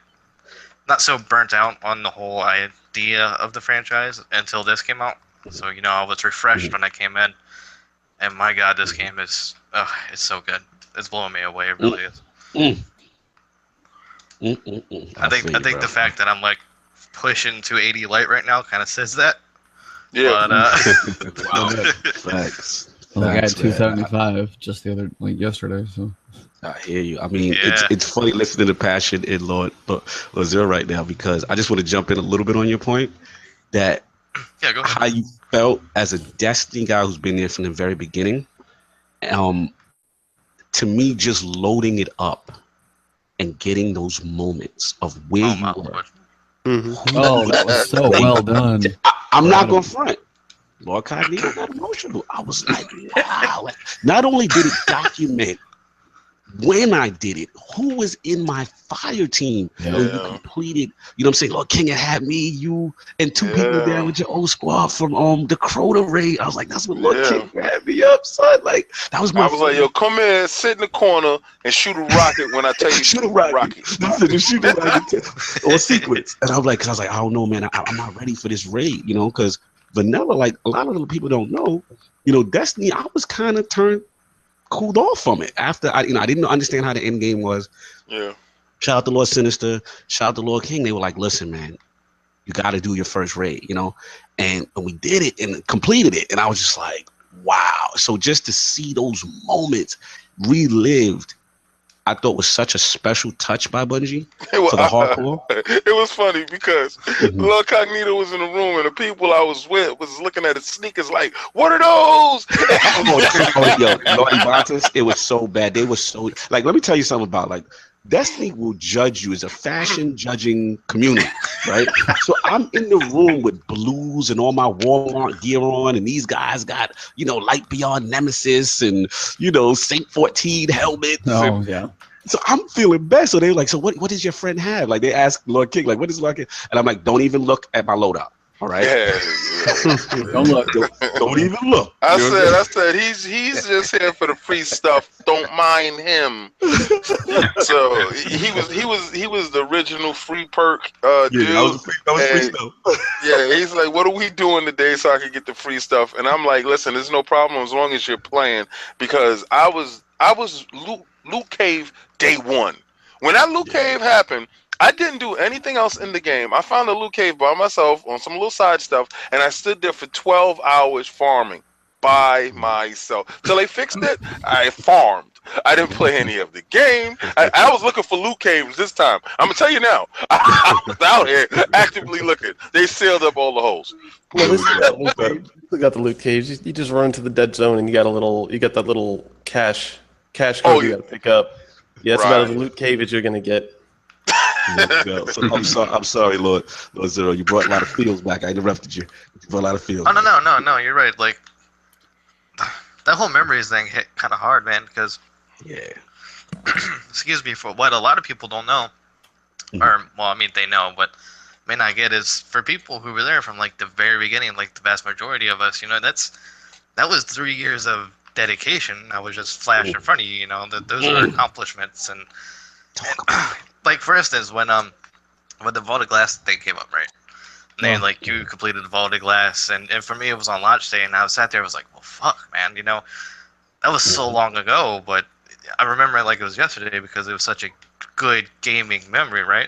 not so burnt out on the whole idea of the franchise until this came out. So I was refreshed when I came in, and my God, this game is it's so good. It's blowing me away. It really is. I think the fact that I'm like pushing 280 light right now kind of says that. Yeah. But Facts. Well, I got Facts, man. 275 just yesterday. So I hear you. I mean, Yeah. it's funny listening to Passion and Lord Zero right now, because I just want to jump in a little bit on your point that yeah, go ahead. how you felt as a Destiny guy who's been there from the very beginning. To me, just loading it up and getting those moments of where Oh you my were. Lord. oh, that was so well done. I'm not going to front. Lord Cognito got emotional. I was like, wow. Like, not only did it document when I did it, who was in my fire team when you completed, you know what I'm saying? Lord King had me, you, and two people there with your old squad from the Crota raid. I was like, that's what Lord King had me up, son. Like, that was my I was like, yo, come here, sit in the corner, and shoot a rocket when I tell you shoot a rocket. Listen, just shoot a rocket or sequence. And I was like, I don't know, man. I'm not ready for this raid, because vanilla, like a lot of the people don't know, Destiny, I was kind of cooled off from it after I didn't understand how the end game was. Yeah. Shout out to Lord Sinister, shout out to Lord King. They were like, listen, man, you got to do your first raid, and we did it and completed it. And I was just like, wow. So just to see those moments relived, I thought was such a special touch by Bungie for the hardcore. It was funny because Lord Cognito was in the room and the people I was with was looking at his sneakers like, what are those? Yo, Lord Ebontis, it was so bad. They were so, like, let me tell you something about, like, Destiny will judge you as a fashion judging community, right? So I'm in the room with blues and all my Walmart gear on, and these guys got, Light Beyond Nemesis and, Saint 14 helmets. Oh, yeah. So I'm feeling bad. So they were like, so what does your friend have? Like, they asked Lord King, like, what is Lord King? And I'm like, don't even look at my loadout. All right. Don't look. Don't even look. I said, he's just here for the free stuff. Don't mind him. So he was the original free perk dude. That was free stuff. Yeah, he's like, what are we doing today so I can get the free stuff? And I'm like, listen, there's no problem as long as you're playing, because I was Loot Cave day one. When that Loot Cave happened, I didn't do anything else in the game. I found the Loot Cave by myself on some little side stuff, and I stood there for 12 hours farming by myself. Till they fixed it, I farmed. I didn't play any of the game. I was looking for loot caves this time. I'm going to tell you now. I was out here actively looking. They sealed up all the holes. Well, this got the loot caves. You just run into the dead zone and you got that little cache code you got to pick up. Yeah, it's about as loot cave as you're going to get. So I'm sorry, Lord Zero. You brought a lot of feels back. I interrupted you. You brought a lot of feels. Oh no, you're right. Like that whole memories thing hit kind of hard, man. Because excuse me, for what a lot of people don't know, or well, I mean they know, but may not get, is for people who were there from like the very beginning, like the vast majority of us. That was 3 years of dedication. I was just flashed in front of you. Those are accomplishments and like for instance, when the Vaulted Glass thing came up, right? And then like you completed the Vaulted Glass, and for me it was on launch day, and I sat there, I was like, well, fuck, man, that was so long ago, but I remember it like it was yesterday because it was such a good gaming memory, right?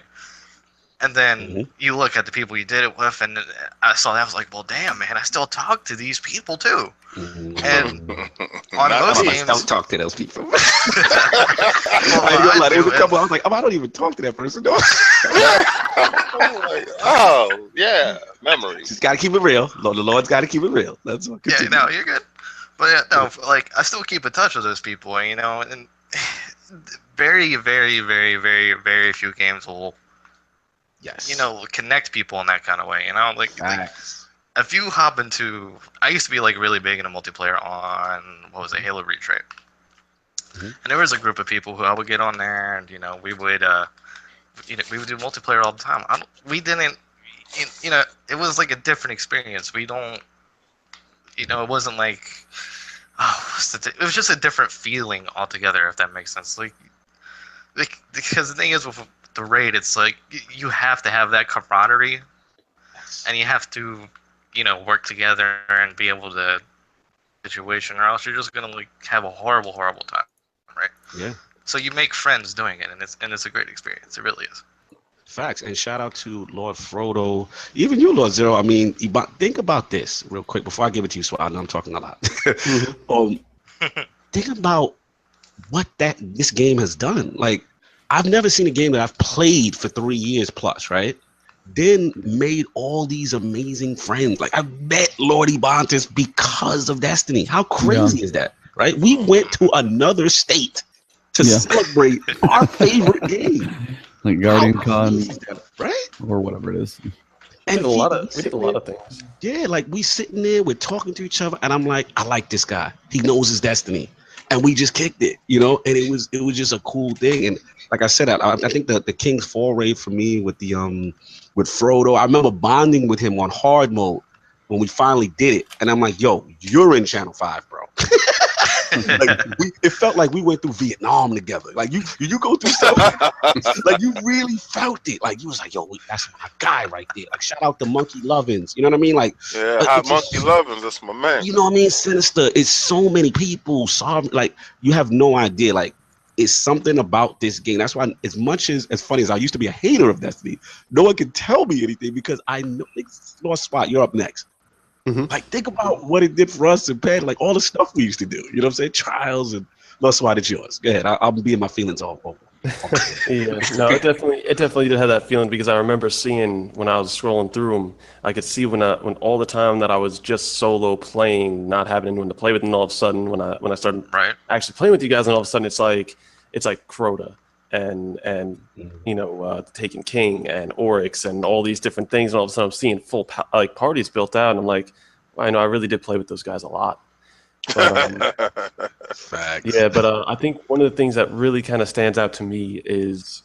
And then you look at the people you did it with, and I saw that, I was like, well, damn, man, I still talk to these people too. And on most games, don't talk to those people. There was a couple. I was like, I don't even talk to that person. No. Oh yeah, memories. Just gotta keep it real. The Lord's gotta keep it real. That's what. Yeah, no, you're good. But like I still keep in touch with those people, and very, very, very, very, very few games will, connect people in that kind of way. Like if you hop into, I used to be like really big into multiplayer on Halo Reach, right? And there was a group of people who I would get on there, and we would do multiplayer all the time. We didn't, it was like a different experience. We don't you know, it wasn't like, it was just a different feeling altogether, if that makes sense. Like because the thing is with the raid, it's like you have to have that camaraderie, and you have to, you know, work together and be able to situation, or else you're just gonna like have a horrible time, right? Yeah. So you make friends doing it, and it's a great experience. It really is. Facts. And shout out to Lord Frodo, even you, Lord Zero. I mean, think about this real quick before I give it to you, so I know I'm talking a lot. Think about what this game has done. Like, I've never seen a game that I've played for 3 years plus, right? Then made all these amazing friends. Like, I met Lord Ebontis because of Destiny. How crazy is that, right? We went to another state to celebrate our favorite game. Like Guardian Con, right? Or whatever it is. And we did a lot of things. Yeah, like we sitting there, we're talking to each other, and I'm like, I like this guy. He knows his Destiny. And we just kicked it, you know, and it was just a cool thing. And like I said, I think the King's Fall raid for me with the with Frodo, I remember bonding with him on hard mode when we finally did it. And I'm like, yo, you're in Channel 5, bro. Like it felt like we went through Vietnam together. Like you go through stuff, like you really felt it. Like you was like, yo, that's my guy right there. Like shout out to Monkey Lovins. You know what I mean? Like Monkey Lovins, that's my man. You know what I mean? Sinister. It's so many people. Like you have no idea. Like it's something about this game. That's why, as much as funny as I used to be a hater of Destiny, no one can tell me anything because I know. Lost Spot, you're up next. Like, think about what it did for us and Pat, like all the stuff we used to do. You know what I'm saying? Trials and Lost Spot, it's yours. Go ahead. I'll be in my feelings all over. Yeah, no, it definitely did have that feeling because I remember seeing when I was scrolling through them, I could see when all the time that I was just solo playing, not having anyone to play with, and all of a sudden when I started actually playing with you guys, and all of a sudden it's like Crota and you know Taken King and Oryx and all these different things, and all of a sudden I'm seeing full like parties built out, and I'm like, I know I really did play with those guys a lot. But, Facts. yeah, but I think one of the things that really kind of stands out to me is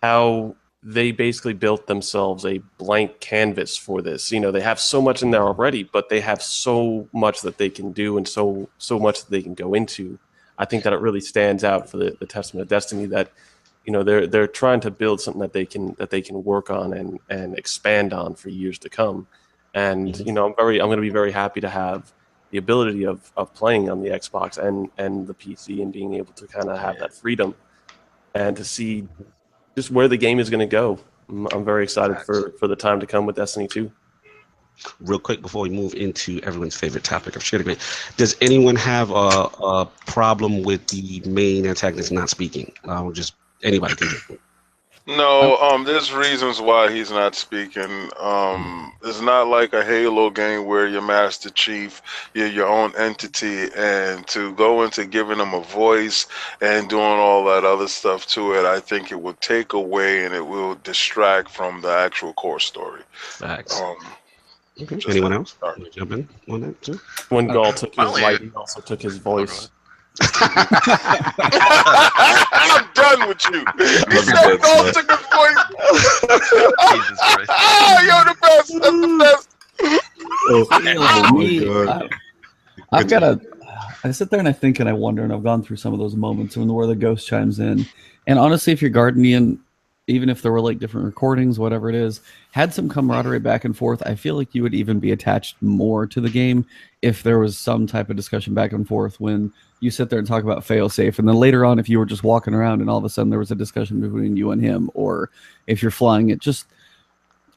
how they basically built themselves a blank canvas for this. You know, they have so much in there already, but they have so much that they can do and so much that they can go into. I think that it really stands out for the Testament of Destiny that, you know, they're trying to build something that they can work on and expand on for years to come. And you know, I'm going to be very happy to have the ability of playing on the Xbox and the PC and being able to kind of have that freedom and to see just where the game is going to go. I'm very excited for the time to come with Destiny 2. Real quick before we move into everyone's favorite topic of ShaderGate, does anyone have a problem with the main antagonist not speaking? Just anybody can do it. No, there's reasons why he's not speaking. It's not like a Halo game where you're Master Chief, you're your own entity, and to go into giving him a voice and doing all that other stuff to it, I think it would take away and it will distract from the actual core story. Facts. Okay. Anyone else? Jump in on that too? When Gaul took his light, he also took his voice. I'm done with you. He said Gaul took his voice. Jesus Christ. You're the best. That's the best. I've got I sit there and I think and I wonder, and I've gone through some of those moments where the ghost chimes in. And honestly, if you're Guardian, even if there were like different recordings, whatever it is, had some camaraderie back and forth, I feel like you would even be attached more to the game if there was some type of discussion back and forth when you sit there and talk about failsafe. And then later on, if you were just walking around and all of a sudden there was a discussion between you and him, or if you're flying it,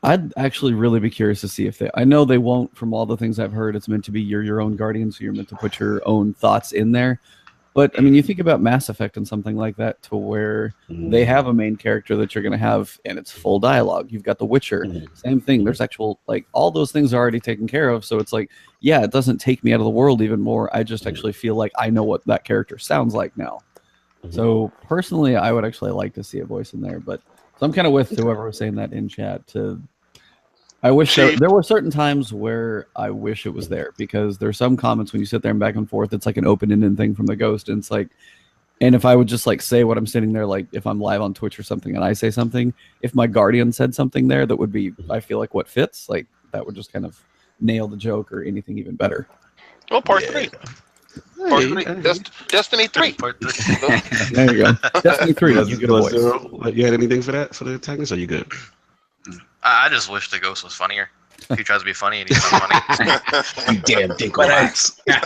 I'd actually really be curious to see if I know they won't, from all the things I've heard, it's meant to be you're your own Guardian, so you're meant to put your own thoughts in there. But I mean, you think about Mass Effect and something like that, to where they have a main character that you're going to have, and it's full dialogue. You've got The Witcher, same thing. There's actual, like, all those things are already taken care of. So it's like, yeah, it doesn't take me out of the world even more. I just actually feel like I know what that character sounds like now. So personally, I would actually like to see a voice in there. But so I'm kind of with whoever was saying that in chat. I wish there were certain times where I wish it was there, because there's some comments when you sit there and back and forth, it's like an open-ended thing from the ghost, and it's like, and if I would just like say what I'm sitting there, like if I'm live on Twitch or something and I say something, if my Guardian said something there that would be, I feel like, what fits, like that would just kind of nail the joke or anything even better. Oh, part 3. Part 3. Destiny 3. Part 3. There you go. Destiny 3. You get a voice. You had anything for that, for the antagonist? Are you good? I just wish the ghost was funnier. He tries to be funny and he's not funny. You damn dinklebox. It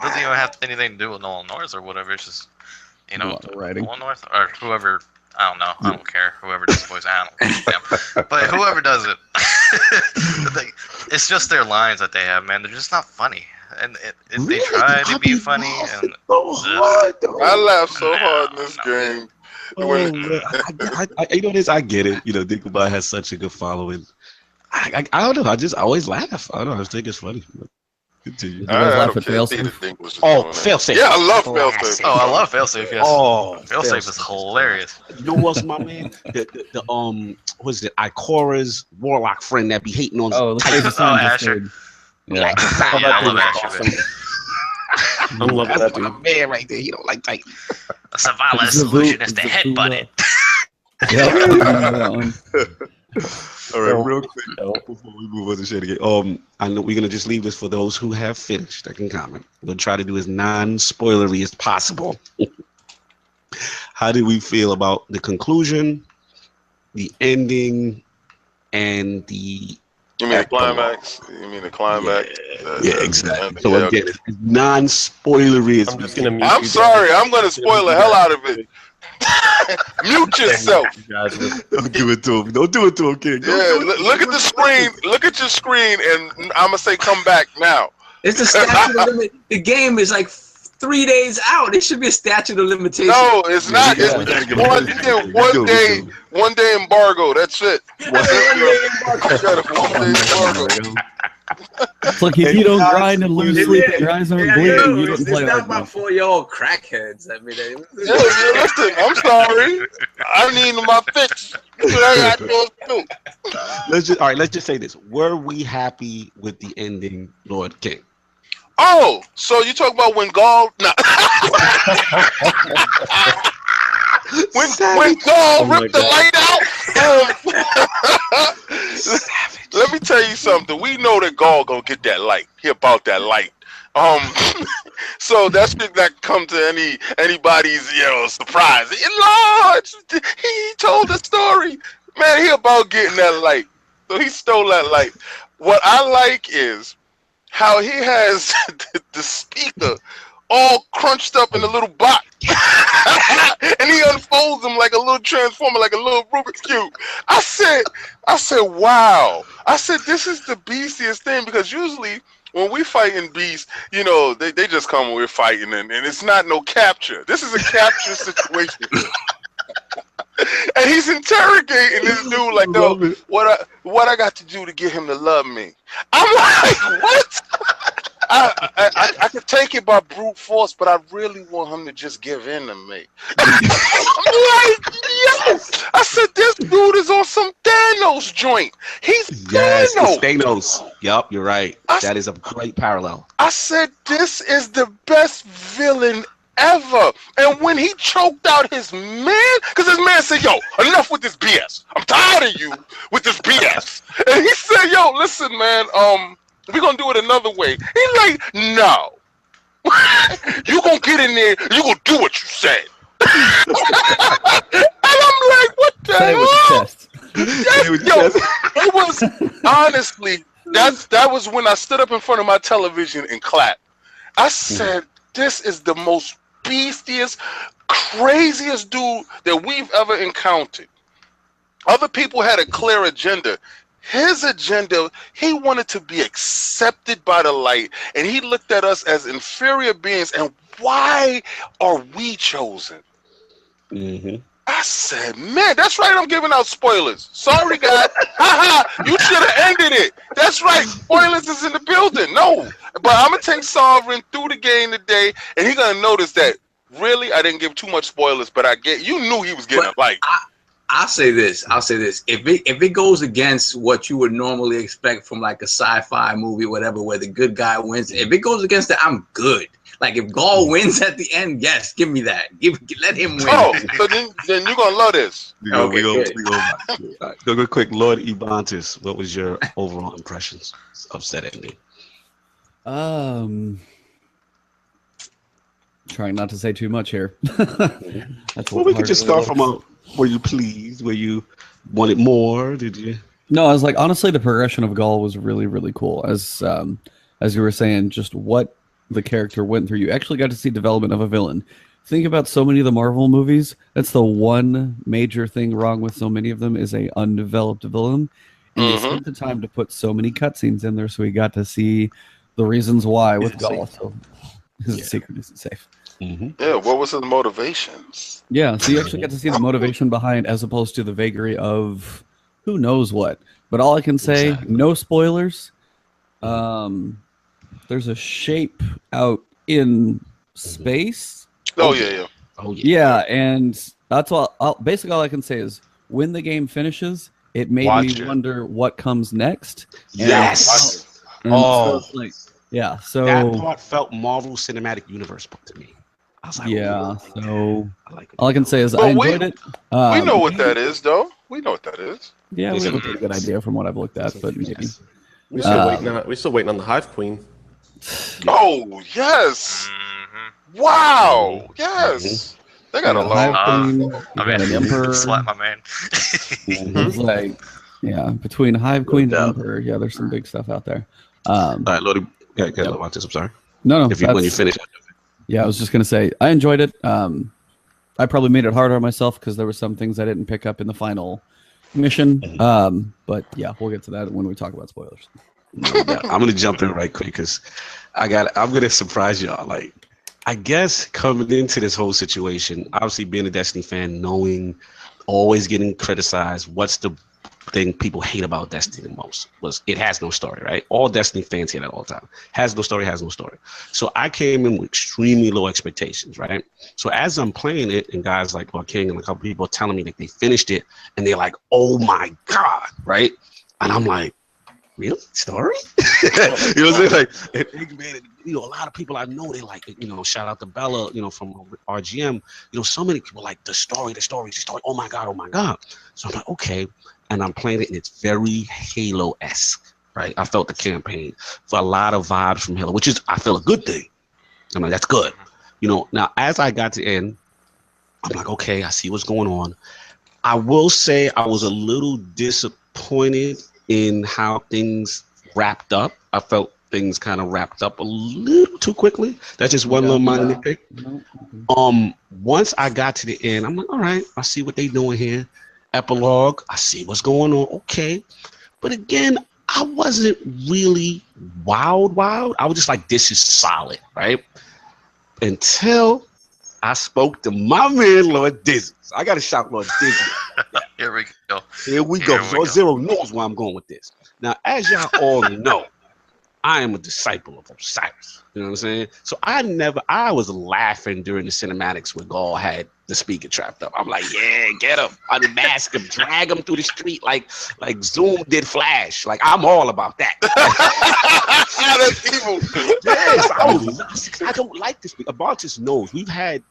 doesn't even have anything to do with Nolan North or whatever. It's just, writing. Nolan North or whoever. I don't know. I don't care. Whoever does the voice, I don't care. But whoever does it, it's just their lines that they have, man. They're just not funny. And they try to be funny. And I laughed so hard in this game. You know this. I get it. Dinklebot has such a good following. I don't know. I always laugh. I don't know. I just think it's funny. Continue. You guys laugh at Failsafe? Failsafe. Yeah, I love Failsafe. Oh, I love Failsafe. Yes. Oh, Failsafe is hilarious. You know what's my man? The what's it? Ikora's warlock friend that be hating on. Oh, Asher. Yeah. I love Asher. Man. I'm loving that dude. My man right there. He don't like Titan. A survival solution is to headbutt it. All right, real quick before we move on to ShaderGate. I know we're gonna just leave this for those who have finished that can comment. We'll try to do as non-spoilery as possible. How did we feel about the conclusion, the ending, and the You mean the climax? Yeah, exactly. So again, it's non-spoilery. I'm just gonna mute I'm you sorry, I'm gonna spoil the hell out of it. Mute yourself. guys. Don't do it to him. Don't do it to him, kid. Look at the screen. Look at your screen, and I'm gonna say, "Come back now." It's a statute of limit. The game is like 3 days out. It should be a statute of limitation. No, it's not. It's one day embargo. That's it. It's like if you don't grind and lose sleep and your eyes aren't bleeding, you don't play It's like not about that. 4-year-old crackheads. I mean, Listen, I'm sorry. I need my fix. Let's just say this. Were we happy with the ending, Lord King? Oh, so you talk about when Gaul? Nah. when Gaul ripped the light out. Let me tell you something. We know that Gaul gonna get that light. He about that light. So that should not come to anybody's surprise. Lord, he told the story. Man, he about getting that light. So he stole that light. What I like is how he has the speaker all crunched up in a little box. And he unfolds them like a little transformer, like a little Rubik's Cube. I said, wow. I said, this is the beastiest thing, because usually when we fighting beasts, they just come when we're fighting, and it's not no capture. This is a capture situation. And he's interrogating this dude like, no, what I got to do to get him to love me? I'm like, what? I could take it by brute force, but I really want him to just give in to me. I'm like, yes. I said, this dude is on some Thanos joint. He's Thanos. Thanos. It's Thanos. Yup, you're right. That is a great parallel. I said, this is the best villain ever. And when he choked out his man, because his man said, yo, enough with this BS. I'm tired of you with this BS. And he said, yo, listen, man, we're going to do it another way. He's like, no. You going to get in there, you going to do what you said. And I'm like, what the hell? It was, honestly, that was when I stood up in front of my television and clapped. I said, this is the most beastiest, craziest dude that we've ever encountered. Other people had a clear agenda. His agenda, he wanted to be accepted by the light, and he looked at us as inferior beings. And why are we chosen? Mm-hmm. I said, man, that's right. I'm giving out spoilers. Sorry, guys. You should have ended it. That's right. Spoilers is in the building. No, but I'm gonna take Sovereign through the game today, and he's gonna notice that really I didn't give too much spoilers, but you knew he was getting a light. I'll say this. If it goes against what you would normally expect from like a sci-fi movie, whatever, where the good guy wins, if it goes against that, I'm good. Like if Gaul wins at the end, yes, give me that. Let him win. Oh, so then you're gonna love this. We go quick. Lord Ebontis, what was your overall impressions of said ending? Trying not to say too much here. That's Well, we could just start from were you pleased? Were you wanted more? Did you? No, I was like, honestly, the progression of Gaul was really, really cool. As you were saying, just what the character went through. You actually got to see development of a villain. Think about so many of the Marvel movies. That's the one major thing wrong with so many of them is a undeveloped villain. And they spent the time to put so many cutscenes in there, so we got to see the reasons why with Gaul. So his secret isn't safe. Yeah, what was his motivations? Yeah, so you actually get to see the motivation behind, as opposed to the vagary of who knows what. But all I can say, no spoilers. There's a shape out in space. Oh yeah. Yeah, and that's all. Basically, all I can say is when the game finishes, it made me wonder what comes next. Yes. So that part felt Marvel Cinematic Universe to me. I was like, yeah. So all I can say is I enjoyed it. We know what that is, though. We know what that is. Yeah, we have a pretty good idea from what I've looked at, but maybe we're still waiting on the Hive Queen. Oh yes! Wow! Yes, they got a lot. I mean, Emperor. Slap my man. It's like, yeah, between Hive Queen and Emperor, yeah, there's some big stuff out there. All right, Lodi, watch this. I'm sorry. No, when you finish. Yeah, I was just gonna say I enjoyed it. I probably made it harder on myself because there were some things I didn't pick up in the final mission. But yeah, we'll get to that when we talk about spoilers. I'm gonna jump in right quick because I'm gonna surprise y'all. Like, I guess coming into this whole situation, obviously being a Destiny fan, knowing, always getting criticized, what's the thing people hate about Destiny the most was it has no story, right? All Destiny fans hear that all the time. Has no story. So I came in with extremely low expectations, right? So as I'm playing it, and guys like King and a couple people are telling me that they finished it, and they're like, "Oh my god!" Right? And I'm like, "Really? Story?" You know what I'm saying? Like, a lot of people I know, they like, shout out to Bella, from RGM. So many people like the story. Oh my god. So I'm like, okay. And I'm playing it, and it's very Halo-esque, right? I felt the campaign for a lot of vibes from Halo, which is, I feel, a good thing. I'm like, that's good. Now, as I got to end, I'm like, okay, I see what's going on. I will say I was a little disappointed in how things wrapped up. I felt things kind of wrapped up a little too quickly. That's just one little minor nitpick. Once I got to the end, I'm like, all right, I see what they're doing here. Epilogue, I see what's going on. Okay. But again, I wasn't really wild. I was just like, this is solid, right? Until I spoke to my man, Lord Dizzy. So I got to shout Lord Dizzy. Here we go. Lord Zero knows where I'm going with this. Now, as y'all all know, I am a disciple of Osiris. You know what I'm saying? So I was laughing during the cinematics when Gaul had the speaker trapped up. I'm like, yeah, get him, unmask him, drag him through the street like Zoom did Flash. Like, I'm all about that. That's evil. Yes, I don't like this. Ebontis knows we've had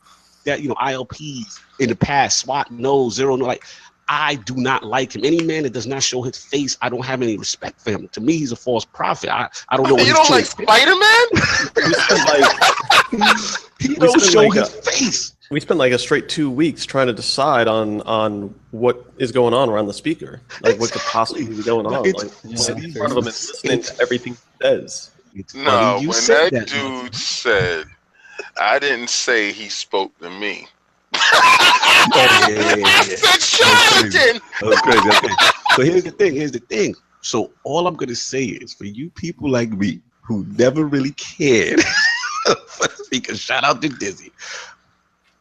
that, ILPs in the past. SWAT knows, Zero knows. Like, I do not like him. Any man that does not show his face, I don't have any respect for him. To me, he's a false prophet. I don't know what you don't like Spider-Man? He don't show his face. We spent like a straight 2 weeks trying to decide on what is going on around the speaker. Like, what could possibly be going on. Sitting in front of him and listening to everything he says. No, when that dude said, I didn't say he spoke to me. I said charlatan. That's crazy. Okay. So here's the thing. So all I'm gonna say is, for you people like me who never really cared, because shout out to Dizzy.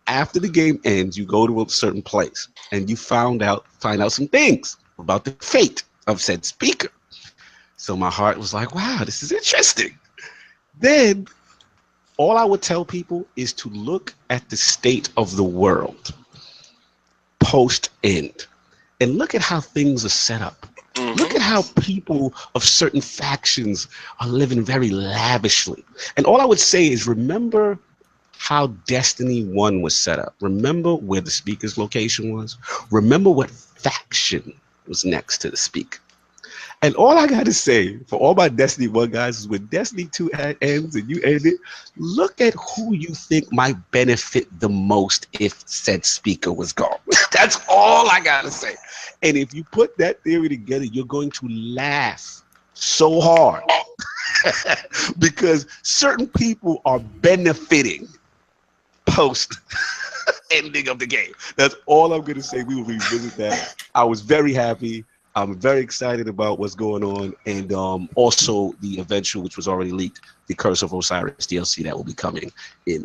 After the game ends, you go to a certain place and you find out some things about the fate of said speaker. So my heart was like, wow, this is interesting. Then all I would tell people is to look at the state of the world post-end and look at how things are set up. Look at how people of certain factions are living very lavishly. And all I would say is, remember how Destiny 1 was set up. Remember where the speaker's location was. Remember what faction was next to the speaker. And all I gotta say for all my Destiny 1 guys is when Destiny 2 ends and you end it, look at who you think might benefit the most if said speaker was gone. That's all I gotta say. And if you put that theory together, you're going to laugh so hard because certain people are benefiting post ending of the game. That's all I'm gonna say. We will revisit that. I was very happy. I'm very excited about what's going on, and also the eventual, which was already leaked, the Curse of Osiris DLC that will be coming in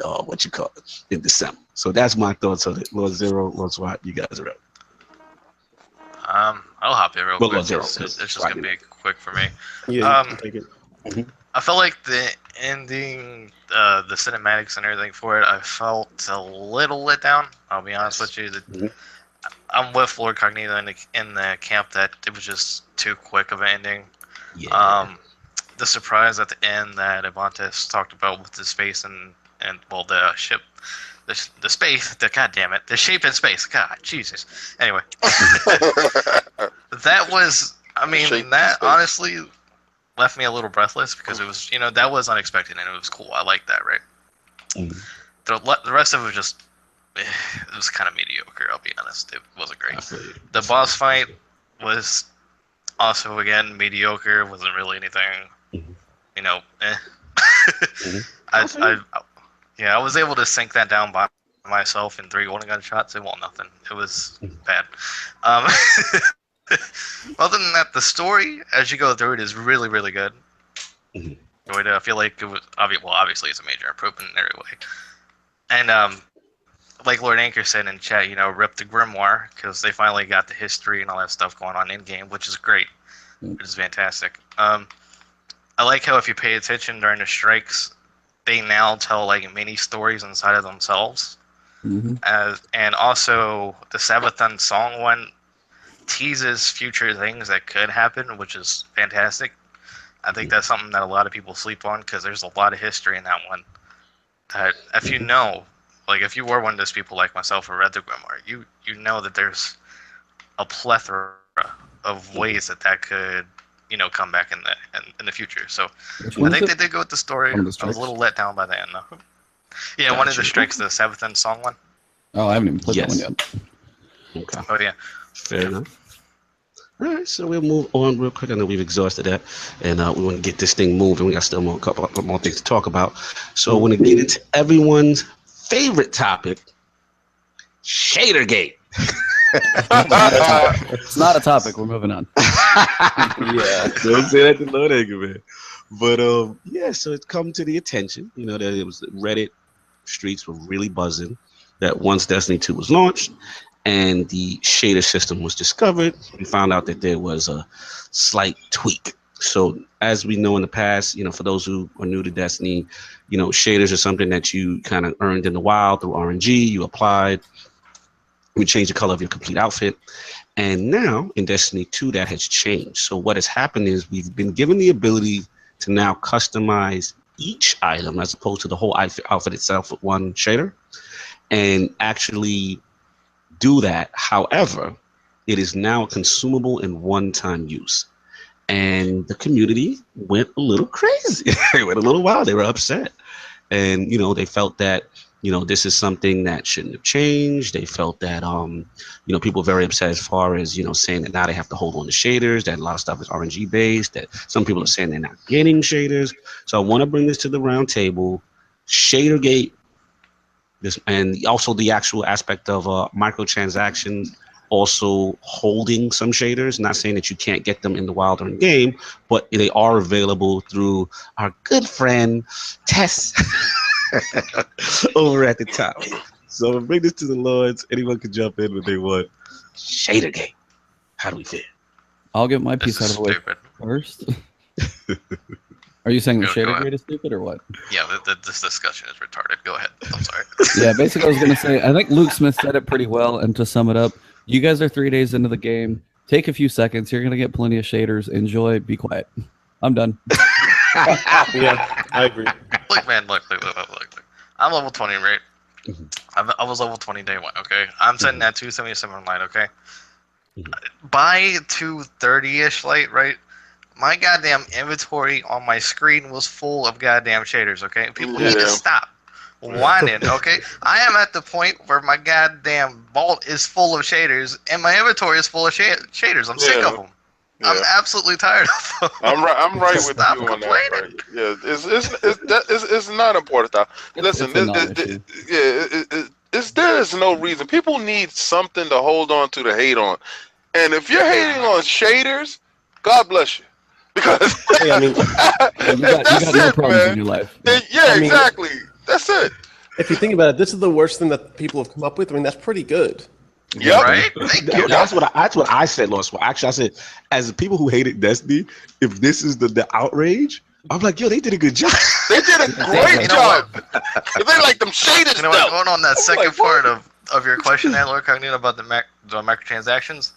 in December. So that's my thoughts on it. Lord Zero, Lord SWAT, you guys are up. I'll hop in real quick. Lord Zero, It's just gonna be quick for me. Yeah, you can take it. I felt like the ending, the cinematics and everything for it, I felt a little let down. I'll be honest with you. I'm with Lord Cognito in the camp that it was just too quick of an ending. Yeah. The surprise at the end that Ebontis talked about with the space and well, the ship, the space, god damn it, the shape in space. God, Jesus. Anyway, that was, I mean, that honestly left me a little breathless because it was, that was unexpected and it was cool. I like that, right? The rest of it was just, it was kind of mediocre, I'll be honest. It wasn't great. The boss fight was also, again, mediocre. Wasn't really anything, I was able to sink that down by myself in 3 golden gun shots. It wasn't nothing. It was bad. Other than that, the story, as you go through it, is really, really good. I feel like it was, obviously it's a major improvement in every way. And like Lord Anchor said in chat, rip the Grimoire, because they finally got the history and all that stuff going on in game, which is great, which is fantastic. I like how if you pay attention during the strikes, they now tell like mini stories inside of themselves. And also the Sabathun song one teases future things that could happen, which is fantastic. I think that's something that a lot of people sleep on because there's a lot of history in that one. That if you know. Like, if you were one of those people like myself who read the Grimoire, you know that there's a plethora of ways that could, come back in the future. So I think they did go with the story. I was a little let down by the end, though. Yeah, one of the strikes, the Sabathun song one. Oh, I haven't even played that one yet. Okay. Oh, yeah. Fair enough. All right, so we'll move on real quick. I know we've exhausted that, and we want to get this thing moving. We got still a couple more things to talk about. So I want to get into everyone's favorite topic, ShaderGate. It's not a topic. We're moving on. Yeah, don't say that to Lord Anchor, man. But so it's come to the attention, that it was Reddit streets were really buzzing that once Destiny 2 was launched and the shader system was discovered, we found out that there was a slight tweak. So as we know in the past, for those who are new to Destiny, shaders are something that you kind of earned in the wild through RNG. You applied, you change the color of your complete outfit. And now in Destiny 2, that has changed. So what has happened is we've been given the ability to now customize each item as opposed to the whole outfit itself with one shader and actually do that. However, it is now consumable in one-time use. And the community went a little crazy. They went a little wild. They were upset. And, they felt that, this is something that shouldn't have changed. They felt that, people were very upset as far as, saying that now they have to hold on to shaders, that a lot of stuff is RNG based, that some people are saying they're not getting shaders. So I want to bring this to the round table. ShaderGate, and also the actual aspect of microtransactions, also holding some shaders. Not saying that you can't get them in the wild or in game, but they are available through our good friend Tess over at the top. So bring this to the Lords. Anyone can jump in when they want. ShaderGate. How do we feel? I'll get my piece out of the way first. Are you saying the ShaderGate is stupid or what? Yeah, this discussion is retarded. Go ahead. I'm sorry. Yeah, basically I was going to say, I think Luke Smith said it pretty well, and to sum it up, you guys are 3 days into the game. Take a few seconds. You're going to get plenty of shaders. Enjoy. Be quiet. I'm done. Yeah, I agree. Look, man, look. I'm level 20, right? I was level 20 day one, okay? I'm sitting at 277 light, okay? By 230-ish light, right? my goddamn inventory on my screen was full of goddamn shaders. Okay, people need to stop whining. Okay, I am at the point where my goddamn vault is full of shaders and my inventory is full of shaders. I'm sick of them. Yeah. I'm absolutely tired of them. I'm right with you on that. Right? Yeah, it's not important. Listen, there is no reason. People need something to hold on to hate on, and if you're hating on shaders, God bless you. Because hey, I mean, you got no problems in your life. Exactly. That's it. If you think about it, this is the worst thing that people have come up with. I mean, that's pretty good. Yeah, right. Thank you. That's what I said, Lost. Well, actually, I said, as the people who hated Destiny, if this is the outrage, I'm like, yo, they did a good job. They did a great job. They like them shaders. You know what? Going on that second part of your question, there, Lord Cognito, about the microtransactions.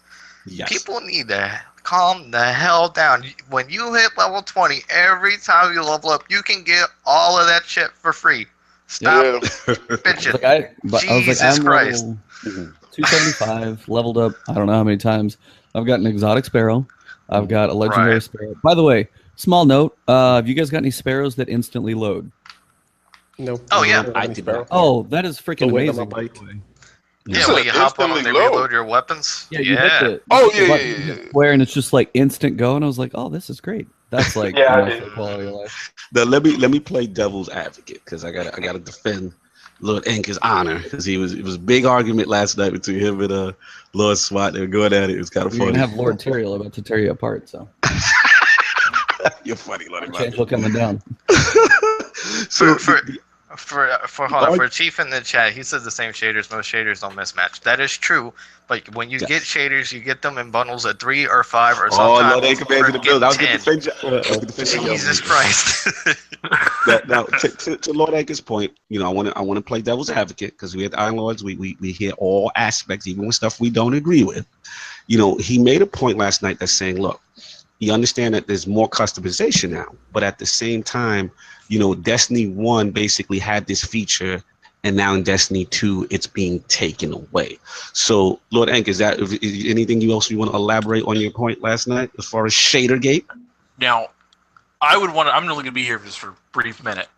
Yes. People need to calm the hell down. When you hit level 20, every time you level up, you can get all of that shit for free. Stop bitching. Jesus Christ. 275, leveled up, I don't know how many times. I've got an exotic sparrow. I've got a legendary sparrow. By the way, small note, have you guys got any sparrows that instantly load? No. Oh, yeah. I did. Oh, that is freaking amazing. Yeah, when you hop on and they reload your weapons. Yeah, you hit it. Oh, yeah. Where and it's just like instant go, and I was like, oh, this is great. That's like quality of life. Let me play devil's advocate because I gotta defend Lord Anker's honor because it was a big argument last night between him and Lord SWAT. They were going at it. It was kind of funny. You're gonna have Lord Tyrael about to tear you apart. So you're funny, Lord. Change coming down. So for Chief in the chat, he says the same shaders. Most shaders don't mismatch. That is true. But when you get shaders, you get them in bundles of 3 or 5 or sometimes. Oh no, they command the build. I was going to defend Jesus Christ. Now, to Lord Anker's point, you know, I want to play devil's advocate because we at Iron Lords, we hear all aspects, even with stuff we don't agree with. You know, he made a point last night that's saying, look, you understand that there's more customization now, but at the same time, you know, Destiny 1 basically had this feature, and now in Destiny 2, it's being taken away. So, Lord Anker, is anything else you want to elaborate on your point last night as far as ShaderGate? Now, I'm only going to be here just for a brief minute.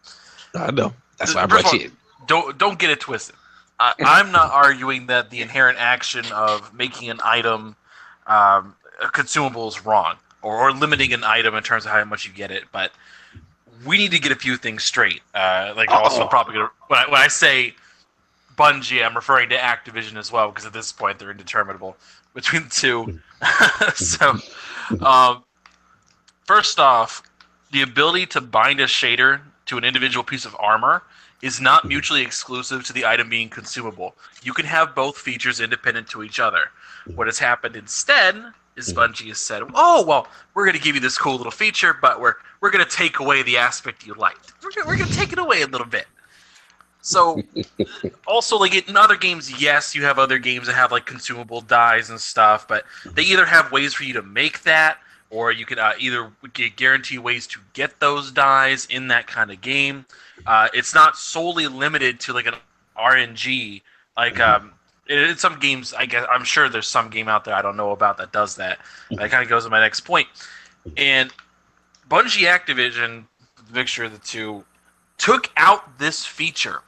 I know. That's why I brought you in. Don't get it twisted. I'm not arguing that the inherent action of making an item consumable is wrong, or limiting an item in terms of how much you get it, but we need to get a few things straight. Also probably gonna, when I say Bungie, I'm referring to Activision as well, because at this point they're indeterminable between the two. So, first off, the ability to bind a shader to an individual piece of armor is not mutually exclusive to the item being consumable. You can have both features independent to each other. What has happened instead is Bungie has said, oh, well, we're going to give you this cool little feature, but we're going to take away the aspect you liked. We're going to take it away a little bit. So, also, like in other games, yes, you have other games that have like consumable dyes and stuff, but they either have ways for you to make that, or you can either guarantee ways to get those dyes in that kind of game. It's not solely limited to like an RNG, like in some games, I guess I'm sure there's some game out there I don't know about that does that. That kind of goes to my next point. And Bungie Activision, the mixture of the two, took out this feature.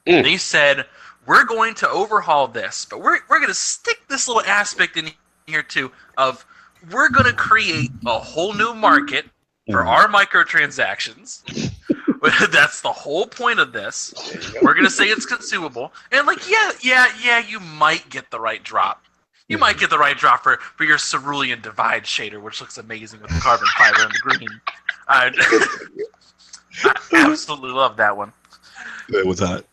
They said, we're going to overhaul this, but we're going to stick this little aspect in here too of we're going to create a whole new market for our microtransactions. That's the whole point of this. We're going to say it's consumable. And like, yeah, you might get the right drop. You might get the right drop for your Cerulean Divide shader, which looks amazing with the carbon fiber and the green. I absolutely love that one. That was hot.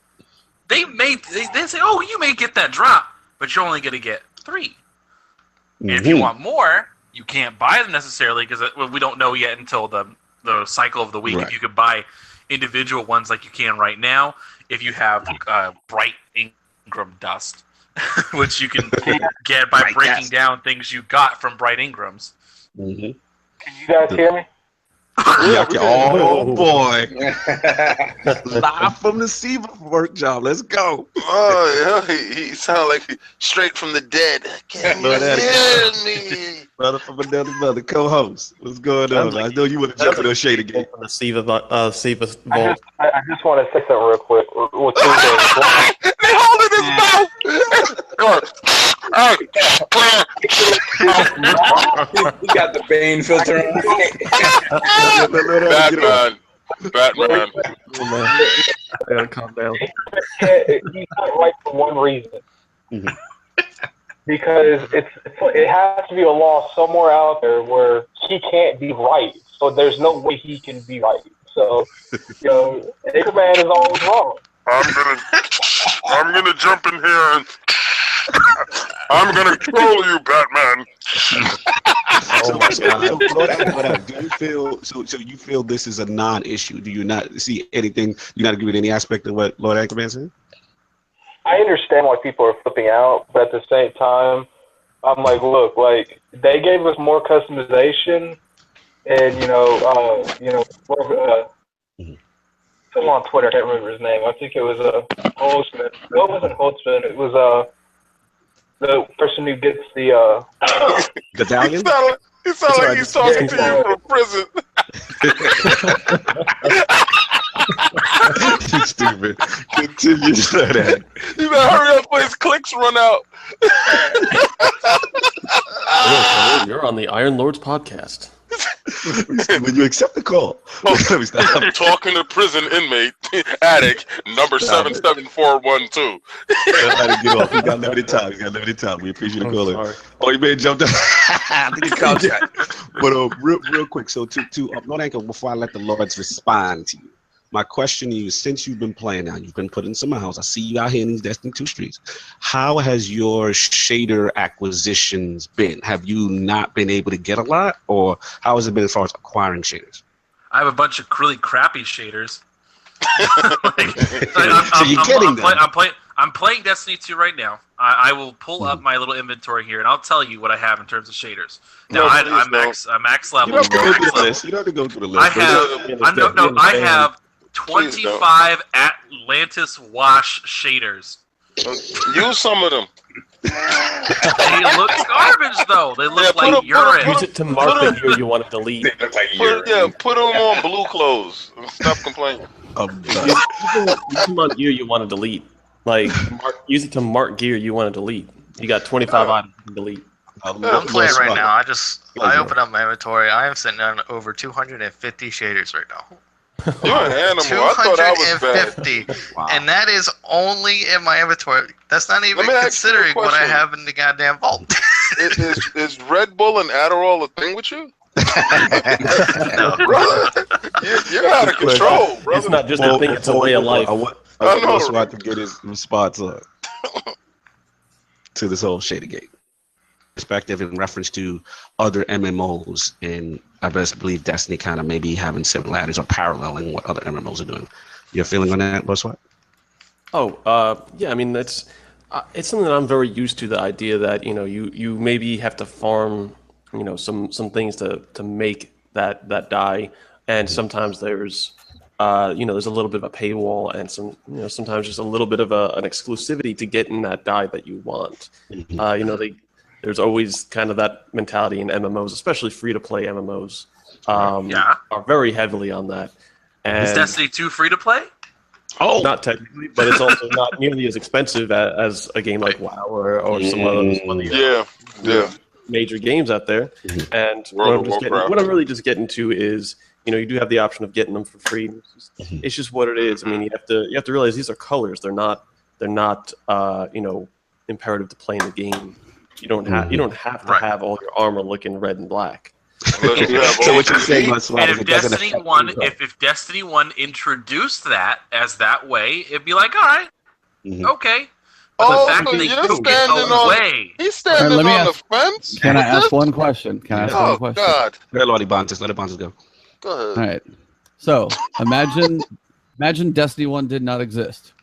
They say, oh, you may get that drop, but you're only going to get 3. And if you want more, you can't buy them necessarily because we don't know yet until the cycle of the week if you could buy individual ones like you can right now if you have bright Ingram dust, which you can get by breaking down things you got from bright Ingrams. Can you guys hear me? Oh boy! Live from the Siva work job. Let's go. Oh yeah, he sounded like straight from the dead. Can you hear me? Brother from another mother, co-host. What's going on? I know you want to jump in those shade again. From the Siva vault. I just want to say something real quick. With two things. They holding his mouth. He got the Bane filter on. Batman. I gotta calm down. He's not right for one reason. Because it has to be a law somewhere out there where he can't be right. So there's no way he can be right. So, Anchorman is always wrong. I'm gonna jump in here and I'm gonna troll you, Batman. Do you feel so you feel this is a non-issue? Do you not see anything? You not agree with any aspect of what Lord Anchorman said? I understand why people are flipping out, but at the same time, I'm like, look, like they gave us more customization, and someone on Twitter, I can't remember his name. I think it was Holtzman. No, it wasn't Holtzman. It was the person who gets the Medallion. He sounded like he's talking to you from prison. You stupid. Continue to say that. You better hurry up before his clicks run out. You're on the Iron Lords podcast. When you accept the call. Talking to prison inmate, attic, number 77412. Get off. You got limited time. We appreciate the call. Oh, you may have jumped up. I think it counts that. But real quick, so to Lord Anchor, before I let the Lords respond to you, my question to you, since you've been playing now, you've been put in some house, I see you out here in these Destiny 2 streets. How has your shader acquisitions been? Have you not been able to get a lot, or how has it been as far as acquiring shaders? I have a bunch of really crappy shaders. I'm playing Destiny 2 right now. I will pull up my little inventory here, and I'll tell you what I have in terms of shaders. Now, I'm max level. You don't have to go through the list. You don't have to go through the list. I have 25 Atlantis Wash shaders. Use some of them. They look garbage, though. They look like urine. Use it to mark the year you want to delete. They look like urine. Put them on blue clothes. Stop complaining. Use them on gear you want to delete. Like, use it to mark gear you want to delete. You got 25 items to delete. I'm playing right now. I open up my inventory. I am sitting on over 250 shaders right now. You're an animal. I thought I was bad. 250, and that is only in my inventory. That's not even considering what I have in the goddamn vault. Is Red Bull and Adderall a thing with you? No. Brother, you're out of control, brother. It's not just a thing, it's a way of life. I want Swat to get his response to this whole ShaderGate perspective in reference to other MMOs, and I best believe Destiny kind of maybe having similarities or paralleling what other MMOs are doing. Your feeling on that, Swat? Yeah. I mean, it's something that I'm very used to. The idea that you maybe have to farm some things to make that die, and sometimes there's there's a little bit of a paywall, and sometimes just a little bit of an exclusivity to get in that die that you want. There's always kind of that mentality in MMOs, especially free-to-play MMOs. Are very heavily on that. And is Destiny 2 free-to-play? Oh, not technically, but it's also not nearly as expensive as a game like WoW or some of those major games out there. And what I'm really just getting to is, you do have the option of getting them for free. It's just what it is. I mean, you have to realize these are colors. They're not imperative to play in the game. You don't have to have all your armor looking red and black. So what you're saying, and if Destiny 1 introduced that as that way, it'd be like, all right, okay. But the fact that they took it away. He's standing on the fence. Can I ask one question? Oh, God. Let Ebontis go. Go ahead. All right. So imagine Destiny 1 did not exist,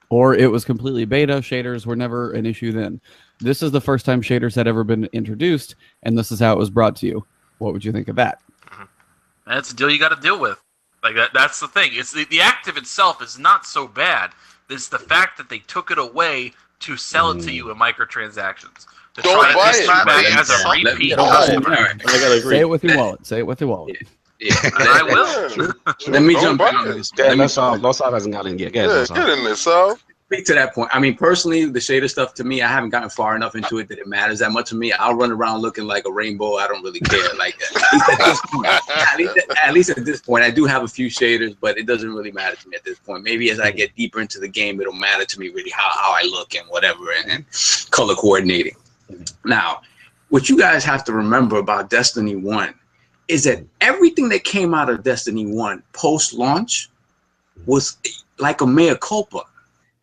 or it was completely beta. Shaders were never an issue then. This is the first time shaders had ever been introduced, and this is how it was brought to you. What would you think of that? That's the deal you got to deal with. Like that's the thing. It's the active itself is not so bad. It's the fact that they took it away to sell it to you in microtransactions. To Don't try to buy get it, you back man. as a repeat All right. customer. I gotta agree. Say it with your wallet. Say it with your wallet. Yeah. I will. Let me Don't jump buy in on it. this. Yeah, Let me Losov hasn't got in yet. Yeah, Yeah, get in there, Sal. speak to that point. I mean, personally, the shader stuff to me, I haven't gotten far enough into it that it matters that much to me. I'll run around looking like a rainbow. I don't really care. Like at least at this point, I do have a few shaders, but it doesn't really matter to me at this point. Maybe as I get deeper into the game, it'll matter to me really how I look and whatever and color coordinating. Now, what you guys have to remember about Destiny 1 is that everything that came out of Destiny 1 post-launch was like a mea culpa.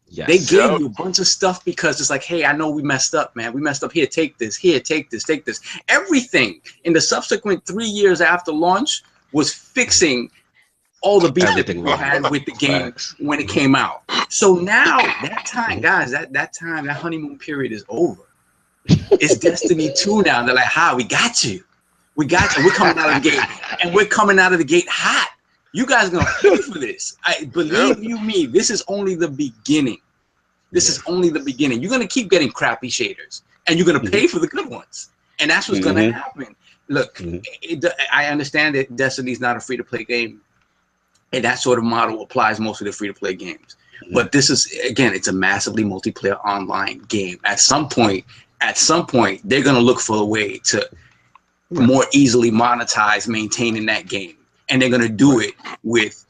Yes. They gave you a bunch of stuff because it's like, hey, I know we messed up, man. We messed up. Here, take this. Here, take this. Take this. Everything in the subsequent 3 years after launch was fixing all the beef that people had with the game when it came out. So now that time, guys, that time, that honeymoon period is over. It's Destiny 2 now. They're like, hi, we got you. We got you. We're coming out of the gate, and we're coming out of the gate hot. You guys are gonna pay for this. I believe you me. This is only the beginning. This is only the beginning. You're gonna keep getting crappy shaders, and you're gonna pay for the good ones, and that's what's gonna happen. Look, I understand that Destiny's not a free-to-play game, and that sort of model applies most of the free-to-play games. But this is, again, it's a massively multiplayer online game. At some point, they're gonna look for a way to more easily monetize maintaining that game, and they're gonna do it with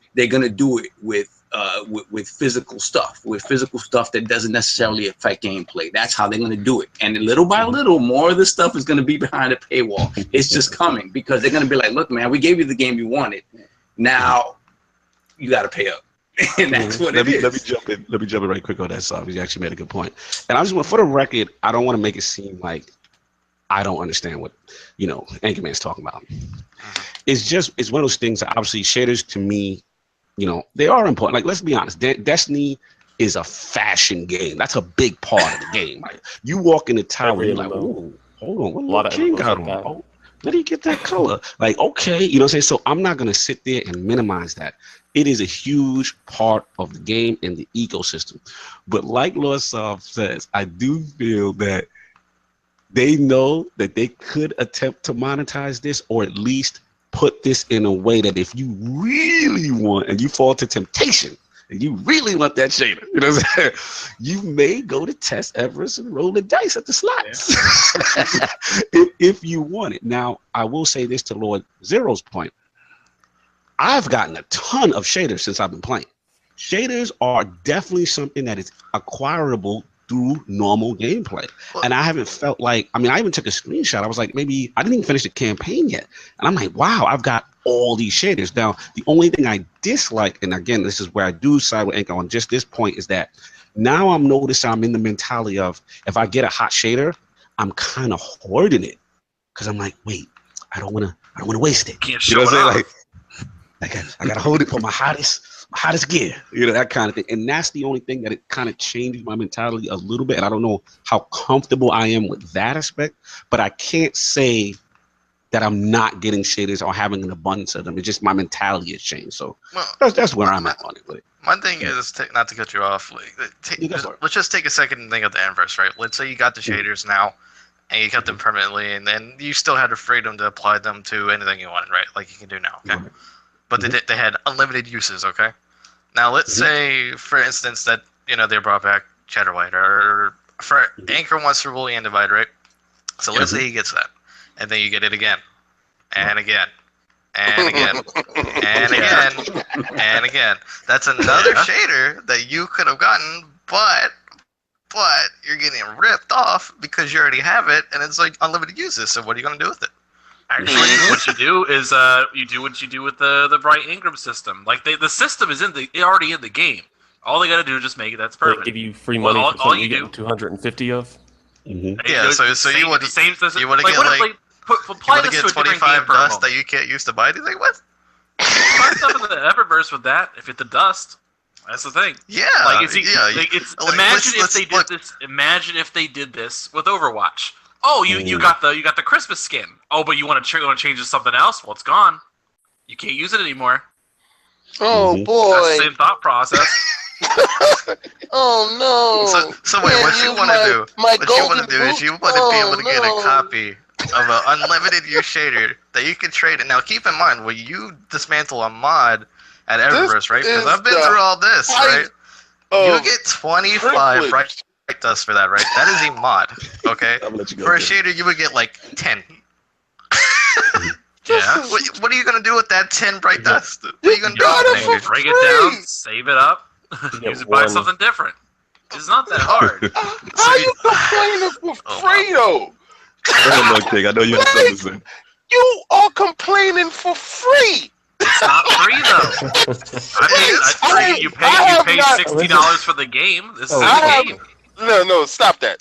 physical stuff, that doesn't necessarily affect gameplay. That's how they're gonna do it, and little by little, more of the stuff is gonna be behind a paywall. It's just coming because they're gonna be like, look, man, we gave you the game you wanted, now you got to pay up. And that's what it is. Let me jump in right quick on that, Sav. You actually made a good point. And I just want, for the record, I don't want to make it seem like I don't understand what, Anchorman's talking about. It's one of those things that obviously shaders to me, they are important. Like, let's be honest, Destiny is a fashion game. That's a big part of the game. Like, you walk in the tower, you're like, oh, hold on, what a lot of king got on? Oh, where did he get that color? Like, okay, you know what I'm saying? So I'm not gonna sit there and minimize that. It is a huge part of the game and the ecosystem. But like Losov says, I do feel that they know that they could attempt to monetize this, or at least put this in a way that if you really want and you fall to temptation and you really want that shader, what I'm saying? You may go to Test Everest and roll the dice at the slots if you want it. Now, I will say this to Lord Zero's point. I've gotten a ton of shaders since I've been playing. Shaders are definitely something that is acquirable through normal gameplay. And I haven't felt like, I even took a screenshot. I was like, maybe I didn't even finish the campaign yet. And I'm like, wow, I've got all these shaders. Now, the only thing I dislike, and again, this is where I do side with Anchor on just this point, is that now I'm noticing I'm in the mentality of, if I get a hot shader, I'm kind of hoarding it. Because I'm like, wait, I don't want to waste it. Can't show it off. I gotta hold it for my hottest gear, that kind of thing. And that's the only thing that it kind of changed my mentality a little bit. And I don't know how comfortable I am with that aspect, but I can't say that I'm not getting shaders or having an abundance of them. It's just my mentality has changed. So that's where I'm at on it. But my thing is, not to cut you off, let's just take a second and think of the inverse, right? Let's say you got the shaders now, and you got them permanently, and then you still had the freedom to apply them to anything you wanted, right? Like you can do now, okay? But they had unlimited uses, okay? Now, let's say, for instance, that, they brought back Cheddar White, or for Anchor wants to rule and divide, right? So let's say he gets that, and then you get it again, and again, and again, and again, and again. That's another shader that you could have gotten, but you're getting ripped off because you already have it, and it's like unlimited uses. So what are you going to do with it? Actually, what you do is you do what you do with the Bright Ingram system. Like the system is already in the game. All they got to do is just make it. That's perfect. They give you free money for something you get 250 of. Yeah, so you want the same system. You want to get apply this to a 25 dust that you can't use to buy anything with? Try stuff in the Eververse with that. If it's the dust, that's the thing. Yeah, Imagine if they did this with Overwatch. Oh, you got the Christmas skin. Oh, but you want to change it to something else? Well, it's gone. You can't use it anymore. Oh Mhm. boy. That's the same thought process. Oh no. So wait, Can't what you use want to do? my What you want golden to do is you want to be able to get a copy of an unlimited use shader that you can trade it. Now, keep in mind, when you dismantle a mod at Eververse, right? Because I've been through all this, right? You get 25 right dust for that, right? That is a mod, okay? I'm gonna let you go. For a Jay. shader, you would get like 10. Yeah. What are you gonna do with that 10 bright dust? What are you gonna do got with it that? for Break it down, save it up, use it buy one. something different. It's not that hard. How you complaining for free though? Go ahead, Lord King. I know you have something to say. You are complaining for free. It's not free though. I mean, you pay $60 for the game. This is a game. No, stop that.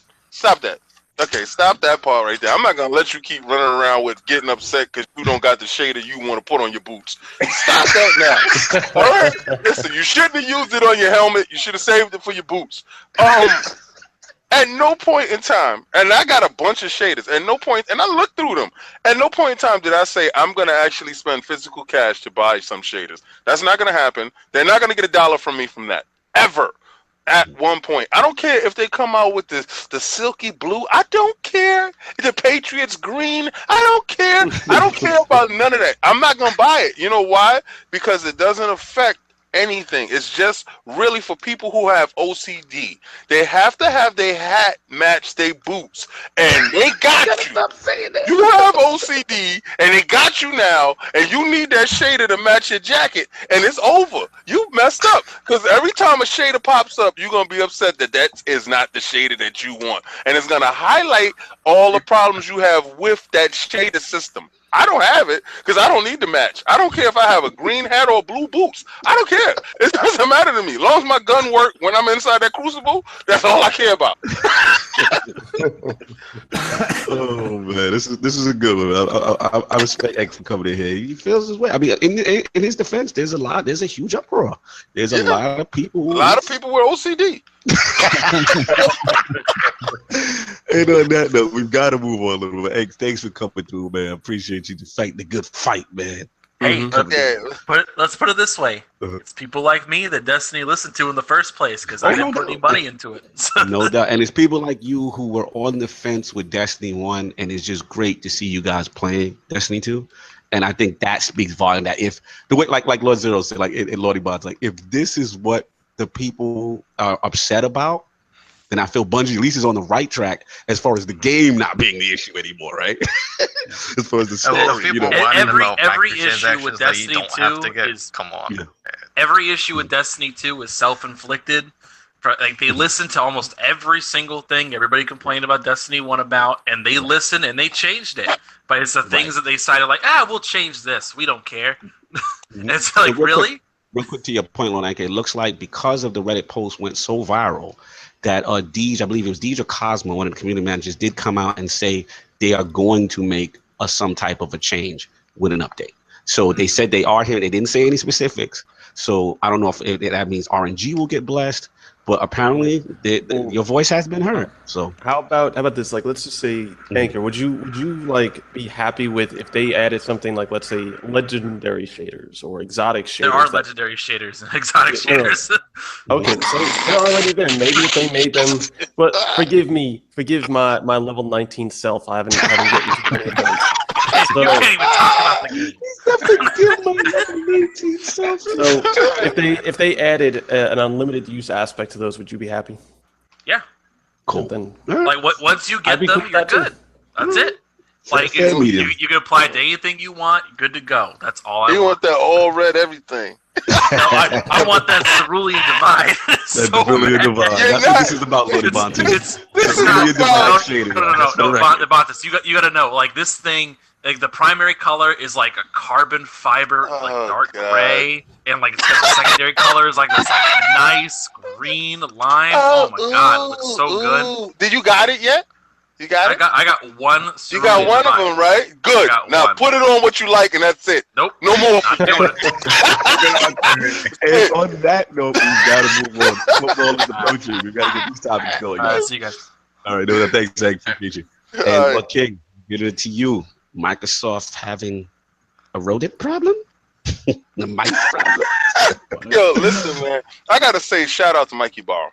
Okay, stop that part right there. I'm not gonna let you keep running around with getting upset because you don't got the shader you want to put on your boots. Stop that now. All right, listen. You shouldn't have used it on your helmet. You should have saved it for your boots. At no point in time, and I got a bunch of shaders. At no point, and I looked through them. At no point in time did I say I'm gonna actually spend physical cash to buy some shaders. That's not gonna happen. They're not gonna get $1 from me from that ever. At one point, I don't care if they come out with the silky blue. I don't care. The Patriots green. I don't care. I don't care about none of that. I'm not gonna buy it. You know why? Because it doesn't affect anything. It's just really for people who have OCD. They have to have their hat match their boots, and they got you. Stop saying that. You have OCD, and they got you now, and you need that shader to match your jacket, and it's over. You messed up, because every time a shader pops up, you're going to be upset that that is not the shader that you want, and it's going to highlight all the problems you have with that shader system. I don't have it because I don't need the match. I don't care if I have a green hat or blue boots. I don't care. It doesn't matter to me. As long as my gun works when I'm inside that crucible, that's all I care about. Oh man, this is a good one. I respect X for coming in here. He feels his way. I mean, in his defense, there's a huge uproar. There's a lot of people. A lot of people with OCD. And on that note, we've got to move on a little bit. X, thanks for coming through, man. Appreciate you to fight the good fight, man. Hey, Okay. let's put it this way. It's people like me that Destiny listened to in the first place because I didn't put any money into it. No doubt. And it's people like you who were on the fence with Destiny 1, and it's just great to see you guys playing Destiny 2. And I think that speaks volume that if the way, like Lord Zero said, like in Lordy Bonds, like if this is what the people are upset about, then I feel Bungie at least is on the right track as far as the game not being the issue anymore, right? As far as the story, every issue with Destiny 2 is come on. Yeah. Every issue with Destiny 2 is self-inflicted. Like they listen to almost every single thing everybody complained about Destiny 1 about, and they listened and they changed it. But it's the things that they cited like, we'll change this. We don't care. It's like, really? Real quick to your point, Lonanke, it looks like because of the Reddit post went so viral that Deej, I believe it was Deej or Cosmo, one of the community managers, did come out and say they are going to make some type of a change with an update. So they said they are here. They didn't say any specifics. So I don't know if that means RNG will get blessed, but apparently your voice has been heard. So how about this? Like, let's just say, Anchor, would you like be happy with if they added something like, let's say, legendary shaders or exotic shaders? There are legendary shaders and exotic shaders. Okay, so they're already there. Maybe if they made them, but forgive my level 19 self. I haven't gotten too many of those. So, you can't even talk about the game. So if they added an unlimited use aspect to those, would you be happy? Yeah. Cool. Then, like once you get them, you're good. That's it. Like you can apply it to anything you want. You're good to go. That's all I want. You want that all red everything. No, I want that cerulean divide. Cerulean divide. That's what this is about, Lordy Bontes. This is not No, Bontes. You got to know, like this thing. Like the primary color is like a carbon fiber, like dark gray, and like it's got the secondary color is like this like nice green lime. Oh my god, it looks so good. Did you got it yet? You got it? I got one. You got one of them, right? Good. Now put it on what you like, and that's it. Nope. No more. Not doing And on that note, we got to move on. Football is approaching. We got to get these topics going. All right, see you guys. All right, no, thanks, Zach. Appreciate you. And King, get it to you. Microsoft having a rodent problem? The Mike brother. Yo, listen, man. I gotta say, shout out to Mikey Barr.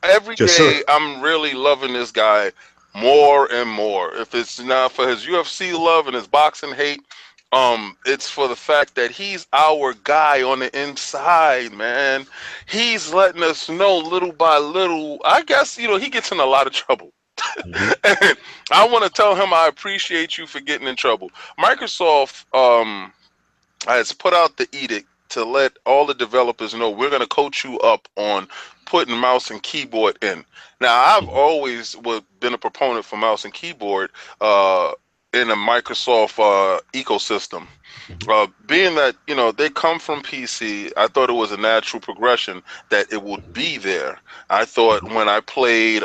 Every Yes, day, sir. I'm really loving this guy more and more. If it's not for his UFC love and his boxing hate, it's for the fact that he's our guy on the inside, man. He's letting us know little by little. I guess he gets in a lot of trouble. Mhm. And I want to tell him I appreciate you for getting in trouble. Microsoft has put out the edict to let all the developers know we're going to coach you up on putting mouse and keyboard in. Now, I've always been a proponent for mouse and keyboard in a Microsoft ecosystem. Being that they come from PC, I thought it was a natural progression that it would be there. I thought when I played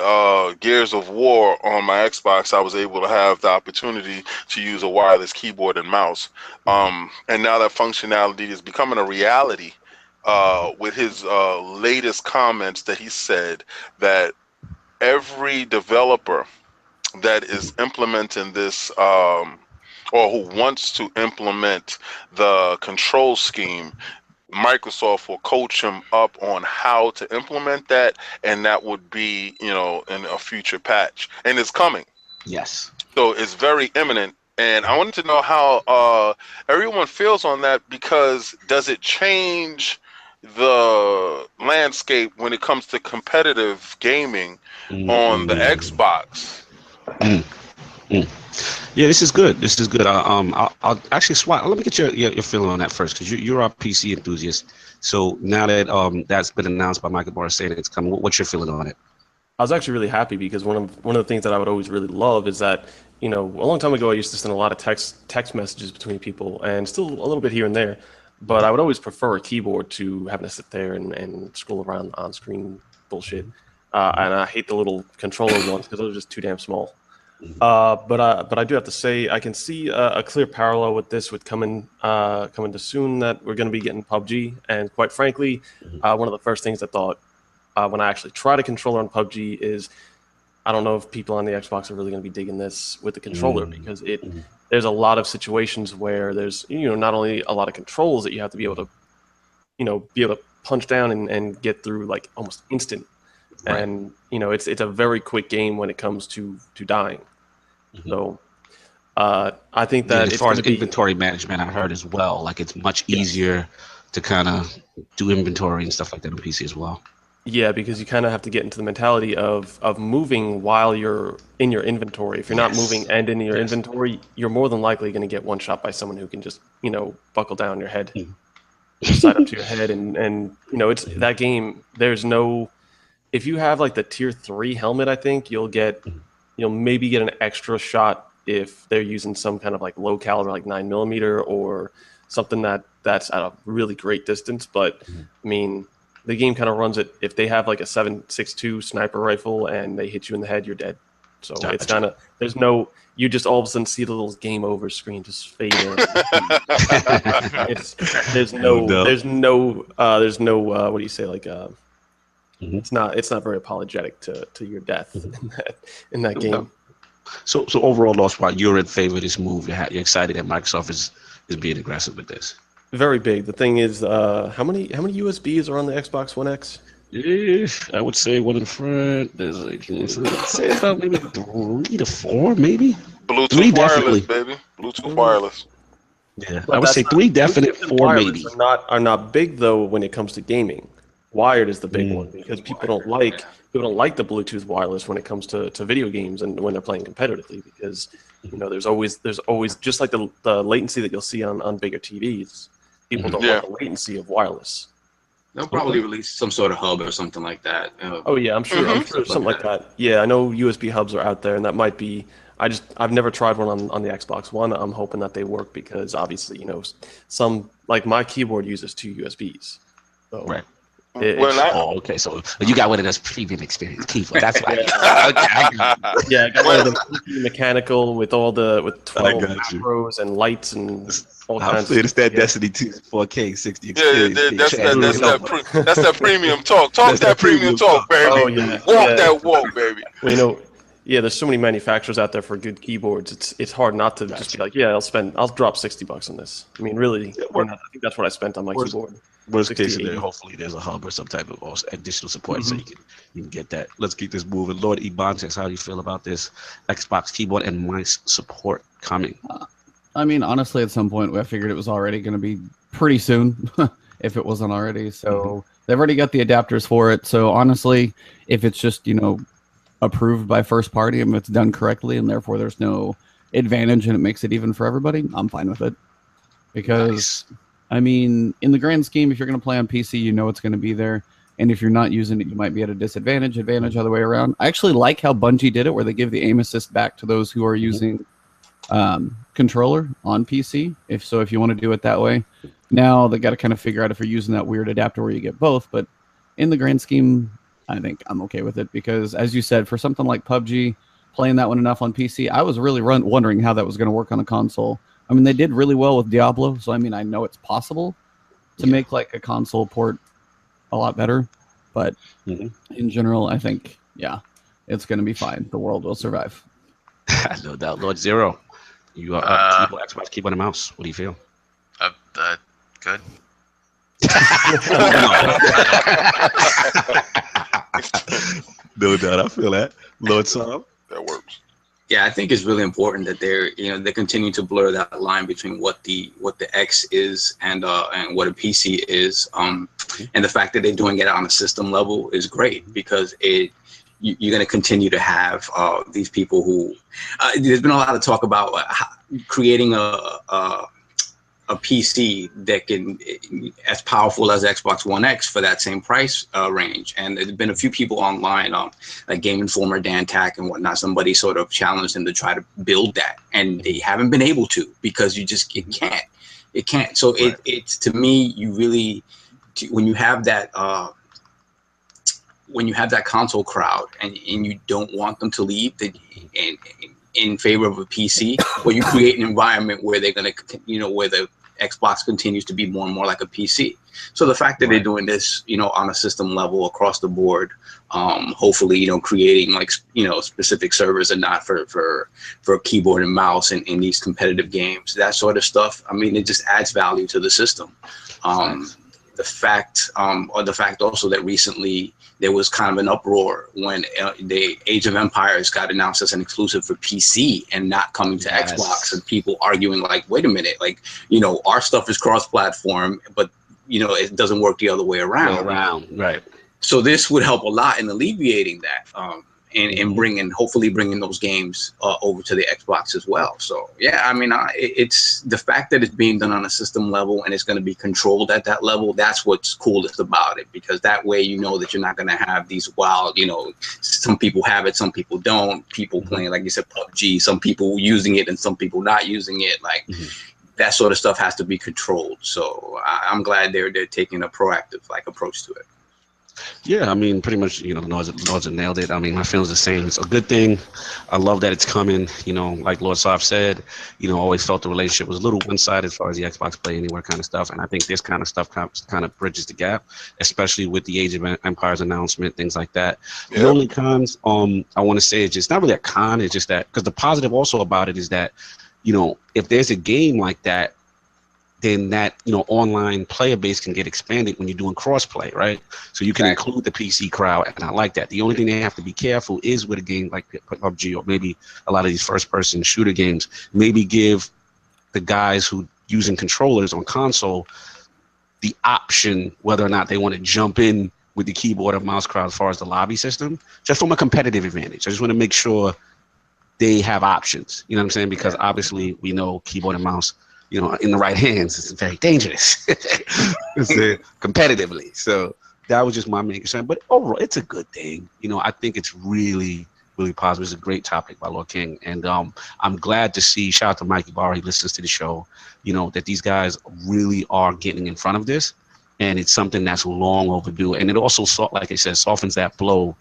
Gears of War on my Xbox, I was able to have the opportunity to use a wireless keyboard and mouse. And now that functionality is becoming a reality with his latest comments that he said that every developer that is implementing this or who wants to implement the control scheme, Microsoft will coach him up on how to implement that, and that would be, in a future patch. And it's coming. Yes. So it's very imminent. And I wanted to know how everyone feels on that, because does it change the landscape when it comes to competitive gaming on the Xbox? Yeah, this is good. This is good. I'll actually swap. Let me get your feeling on that first, because you're a PC enthusiast. So now that that's been announced by Michael Barr saying it's coming, what's your feeling on it? I was actually really happy because one of the things that I would always really love is that a long time ago I used to send a lot of text messages between people, and still a little bit here and there, but I would always prefer a keyboard to having to sit there and scroll around on screen bullshit. And I hate the little controller ones because those are just too damn small. But I do have to say I can see a clear parallel with this coming to soon, that we're going to be getting PUBG. And quite frankly, one of the first things I thought when I actually tried a controller on PUBG is I don't know if people on the Xbox are really going to be digging this with the controller, because there's a lot of situations where there's not only a lot of controls that you have to be able to punch down and get through like almost instant. Right. And it's a very quick game when it comes to dying. So I think that as far as inventory management, I heard as well, like it's much easier to kind of do inventory and stuff like that on PC as well. Yeah, because you kind of have to get into the mentality of moving while you're in your inventory. If you're not moving and in your inventory, you're more than likely going to get one shot by someone who can just buckle down your head, side up to your head, and it's that game. There's no. If you have like the tier 3 helmet, I think you'll maybe get an extra shot if they're using some kind of like low caliber, like 9mm or something that's at a really great distance. But I mean, the game kind of runs it. If they have like a 7.62 sniper rifle and they hit you in the head, you're dead. So it's kind of you just all of a sudden see the little game over screen just fade in. There's no what do you say, like it's not very apologetic to your death in that game. So overall, Lost Spot, you're in favor of this move. You're excited that Microsoft is being aggressive with this. Very big. The thing is, how many USBs are on the Xbox One X? I would say one in front. There's say about maybe 3 to 4, maybe. Bluetooth 3 wireless, definitely. baby. Bluetooth wireless. Yeah, I would say 3 definite, 4 maybe. Are not big though when it comes to gaming. Wired is the big one, because people don't like the Bluetooth wireless when it comes to video games and when they're playing competitively, because there's always just like the latency that you'll see on bigger TVs. People don't want the latency of wireless. They'll probably release some sort of hub or something like that. Oh yeah, I'm sure something like that. Yeah, I know USB hubs are out there, and that might be. I've never tried one on the Xbox One. I'm hoping that they work, because obviously some, like my keyboard uses 2 USBs. So. Right. Okay. So you got one of those premium experience keyboard. That's why. Yeah, I got one of the mechanical with 12 macros and lights and all kinds. It's that Destiny 2 4K 60 experience. Yeah, that's that premium talk. Talk that premium talk, baby. Oh yeah. Walk that walk, baby. Well, Yeah, there's so many manufacturers out there for good keyboards. It's hard not to just be like, yeah, I'll drop $60 on this. I mean, really, I think that's what I spent on my keyboard. Worst 60, case scenario, 80. hopefully there's a hub or some type of additional support so you can get that. Let's keep this moving. Lord Ebontis, how do you feel about this Xbox keyboard and mice support coming? I mean, honestly, at some point, I figured it was already going to be pretty soon, if it wasn't already. So they've already got the adapters for it. So honestly, if it's just, approved by first party and it's done correctly and therefore there's no advantage and it makes it even for everybody, I'm fine with it. Because, I mean, in the grand scheme, if you're going to play on PC, it's going to be there. And if you're not using it, you might be at a disadvantage, other way around. I actually like how Bungie did it, where they give the aim assist back to those who are using controller on PC. If you want to do it that way. Now they got to kind of figure out if you're using that weird adapter where you get both. But in the grand scheme, I think I'm okay with it because, as you said, for something like PUBG, playing that one enough on PC, I was really wondering how that was going to work on a console. I mean, they did really well with Diablo, so I mean, I know it's possible to make like a console port a lot better, but in general, I think, it's going to be fine. The world will survive. No doubt. Lord Zero, you are Xbox keyboard and mouse. What do you feel? Good. No doubt, I feel that. Lord Sam, that works. Yeah, I think it's really important that they continue to blur that line between what the X is and what a PC is. And the fact that they're doing it on a system level is great because you're going to continue to have these people who there's been a lot of talk about creating a PC that can as powerful as Xbox One X for that same price range. And there's been a few people online, like Game Informer, Dan Tack and whatnot, somebody sort of challenged them to try to build that. And they haven't been able to because it can't. So it's to me, you really, when you have that console crowd and you don't want them to leave in favor of a PC, or you create an environment where they're going to, where the Xbox continues to be more and more like a PC. So the fact that they're doing this, on a system level across the board, hopefully, creating like, specific servers and not for keyboard and mouse in these competitive games, that sort of stuff. I mean, it just adds value to the system. The fact also that recently there was kind of an uproar when the Age of Empires got announced as an exclusive for PC and not coming to Xbox, and people arguing like, wait a minute, like, our stuff is cross-platform, but it doesn't work the other way around. Right. So this would help a lot in alleviating that. And hopefully bringing those games over to the Xbox as well. So yeah, I mean, it's the fact that it's being done on a system level and it's going to be controlled at that level. That's what's coolest about it, because that way that you're not going to have these wild, some people have it, some people don't. People playing, like you said, PUBG. Some people using it and some people not using it. Like that sort of stuff has to be controlled. So I'm glad they're taking a proactive approach to it. Yeah, I mean, pretty much, Noza nailed it. I mean, my feeling's the same. It's a good thing. I love that it's coming. Like Lord Soft said, always felt the relationship was a little one-sided as far as the Xbox Play Anywhere kind of stuff. And I think this kind of stuff kind of bridges the gap, especially with the Age of Empires announcement, things like that. Yeah. The only cons, I want to say, is just not really a con. It's just that, because the positive also about it is that, if there's a game like that, then that online player base can get expanded when you're doing crossplay, right? So you can include the PC crowd, and I like that. The only thing they have to be careful is with a game like PUBG or maybe a lot of these first-person shooter games, maybe give the guys who using controllers on console the option whether or not they want to jump in with the keyboard or mouse crowd as far as the lobby system, just from a competitive advantage. I just want to make sure they have options. You know what I'm saying? Because obviously we know keyboard and mouse, in the right hands, it's very dangerous competitively. So that was just my main concern. But overall, it's a good thing. I think it's really, really positive. It's a great topic by Lord King. And I'm glad to see, shout out to Mikey Barr, he listens to the show, that these guys really are getting in front of this. And it's something that's long overdue. And it also, like I said, softens that blow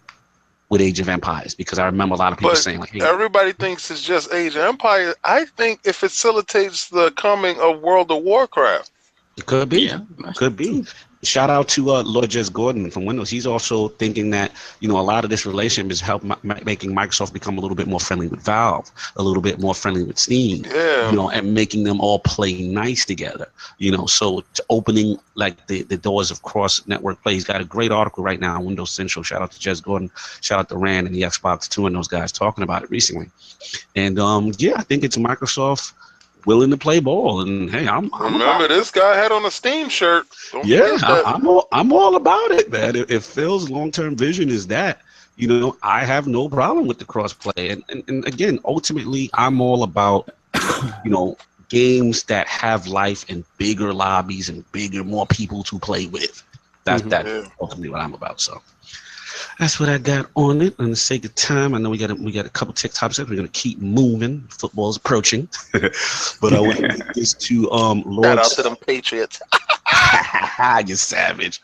with Age of Empires, because I remember a lot of people saying, like, hey, everybody thinks it's just Age of Empires. I think it facilitates the coming of World of Warcraft. It could be. Yeah, could be. shout out to Lord Jez Gordon from Windows. He's also thinking that, a lot of this relationship is making Microsoft become a little bit more friendly with Valve, a little bit more friendly with Steam, and making them all play nice together, so opening like the doors of cross network play. He's got a great article right now on Windows Central. Shout out to Jez Gordon, shout out to Rand and the Xbox 2 and those guys talking about it recently. And I think it's Microsoft willing to play ball, and hey, I'm remember this guy had on a Steam shirt. I'm all about it, man. If Phil's long-term vision is that, I have no problem with the cross-play, and again, ultimately, I'm all about, games that have life in bigger lobbies and more people to play with. That's ultimately what I'm about. So that's what I got on it. On the sake of time, I know we got a couple TikToks. We're gonna keep moving. Football's approaching, but I want to get this to Lord. Shout out to them Patriots. You savage.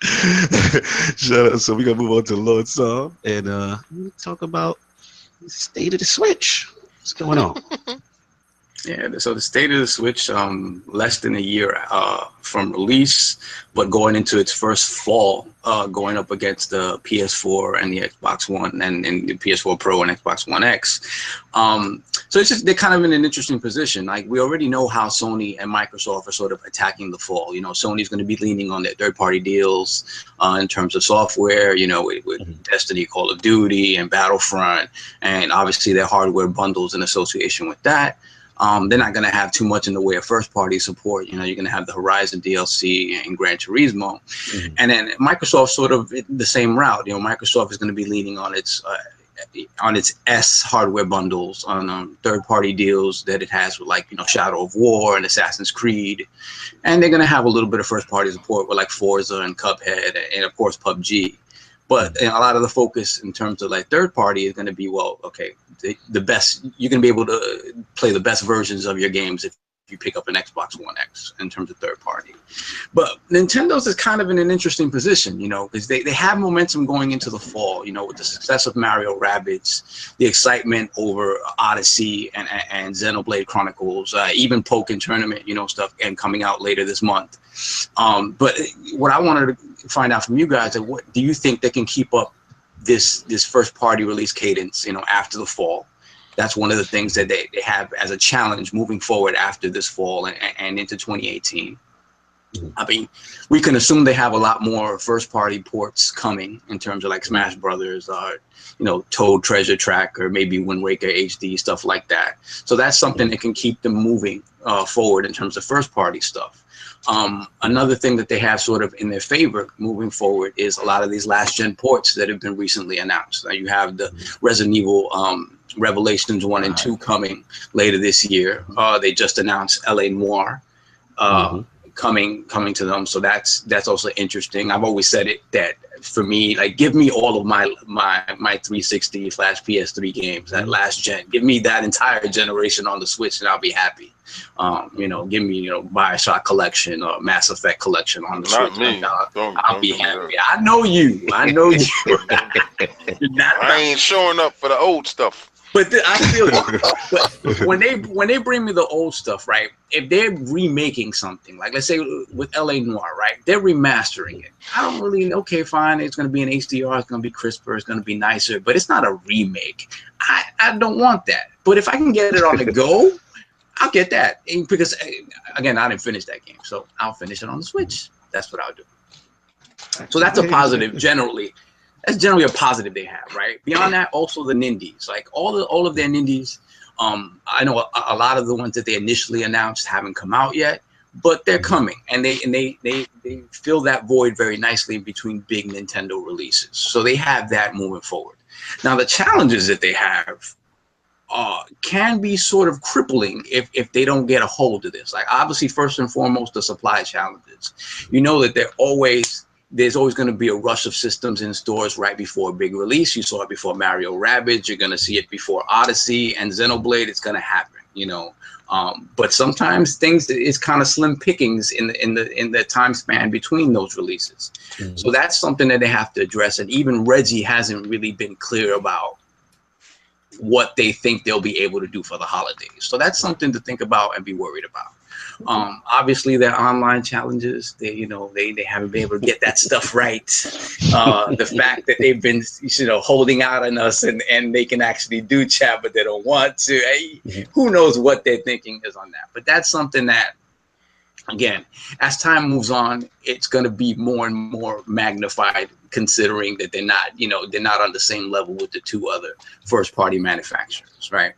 Shout out. So we're gonna move on to Lord Psalm and talk about the state of the Switch. What's going on? Yeah, so the state of the Switch, less than a year from release, but going into its first fall, going up against the PS4 and the Xbox One and the PS4 Pro and Xbox One X. So it's just, they're kind of in an interesting position. Like, we already know how Sony and Microsoft are sort of attacking the fall. Sony's going to be leaning on their third-party deals in terms of software, with Destiny, Call of Duty, and Battlefront, and obviously their hardware bundles in association with that. They're not going to have too much in the way of first-party support. You're going to have the Horizon DLC and Gran Turismo. And then Microsoft sort of the same route. Microsoft is going to be leaning on its S hardware bundles, on third-party deals that it has with, like, Shadow of War and Assassin's Creed. And they're going to have a little bit of first-party support with, like, Forza and Cuphead and, of course, PUBG. But a lot of the focus in terms of, like, third party is going to be, the best, you're going to be able to play the best versions of your games if you pick up an Xbox One X in terms of third party. But Nintendo's is kind of in an interesting position, because they have momentum going into the fall, with the success of Mario Rabbids, the excitement over Odyssey and Xenoblade Chronicles, even Pokken Tournament, stuff, and coming out later this month. But what I wanted to find out from you guys is, what do you think they can keep up this first party release cadence, after the fall? That's one of the things that they have as a challenge moving forward after this fall and into 2018. I mean, we can assume they have a lot more first party ports coming in terms of, like, Smash Brothers or, Toad Treasure Track or maybe Wind Waker HD, stuff like that. So that's something that can keep them moving forward in terms of first party stuff. Another thing that they have sort of in their favor moving forward is a lot of these last gen ports that have been recently announced. Now you have the Resident Evil Revelations 1 and 2 coming later this year. They just announced LA Noire coming to them, so that's also interesting. I've always said it that for me, like, give me all of my 360 / PS3 games, that last gen. Give me that entire generation on the Switch, and I'll be happy. Give me BioShock Collection or Mass Effect Collection on the Switch. Me. I'll be happy. I know you. I ain't showing up for the old stuff. But I feel you. But when they bring me the old stuff, right? If they're remaking something, like, let's say with LA Noire, right? They're remastering it. I don't really, okay, fine. It's going to be an HDR. It's going to be crisper. It's going to be nicer. But it's not a remake. I don't want that. But if I can get it on the go, I'll get that. Because, again, I didn't finish that game. So I'll finish it on the Switch. That's what I'll do. So that's a positive generally. That's generally a positive they have, right? Beyond that, also the Nindies, like all of their Nindies. I know a lot of the ones that they initially announced haven't come out yet, but they're coming, and they fill that void very nicely between big Nintendo releases. So they have that moving forward. Now the challenges that they have can be sort of crippling if they don't get a hold of this. Like, obviously, first and foremost, the supply challenges. That there's always going to be a rush of systems in stores right before a big release. You saw it before Mario Rabbids. You're going to see it before Odyssey and Xenoblade. It's going to happen, But sometimes it's kind of slim pickings in the time span between those releases. So that's something that they have to address. And even Reggie hasn't really been clear about what they think they'll be able to do for the holidays. So that's something to think about and be worried about. Obviously, their online challenges, they haven't been able to get that stuff right. The fact that they've been holding out on us and they can actually do chat, but they don't want to. Who knows what their thinking is on that? But that's something that, again, as time moves on, it's going to be more and more magnified, considering that they're not on the same level with the two other first-party manufacturers, right?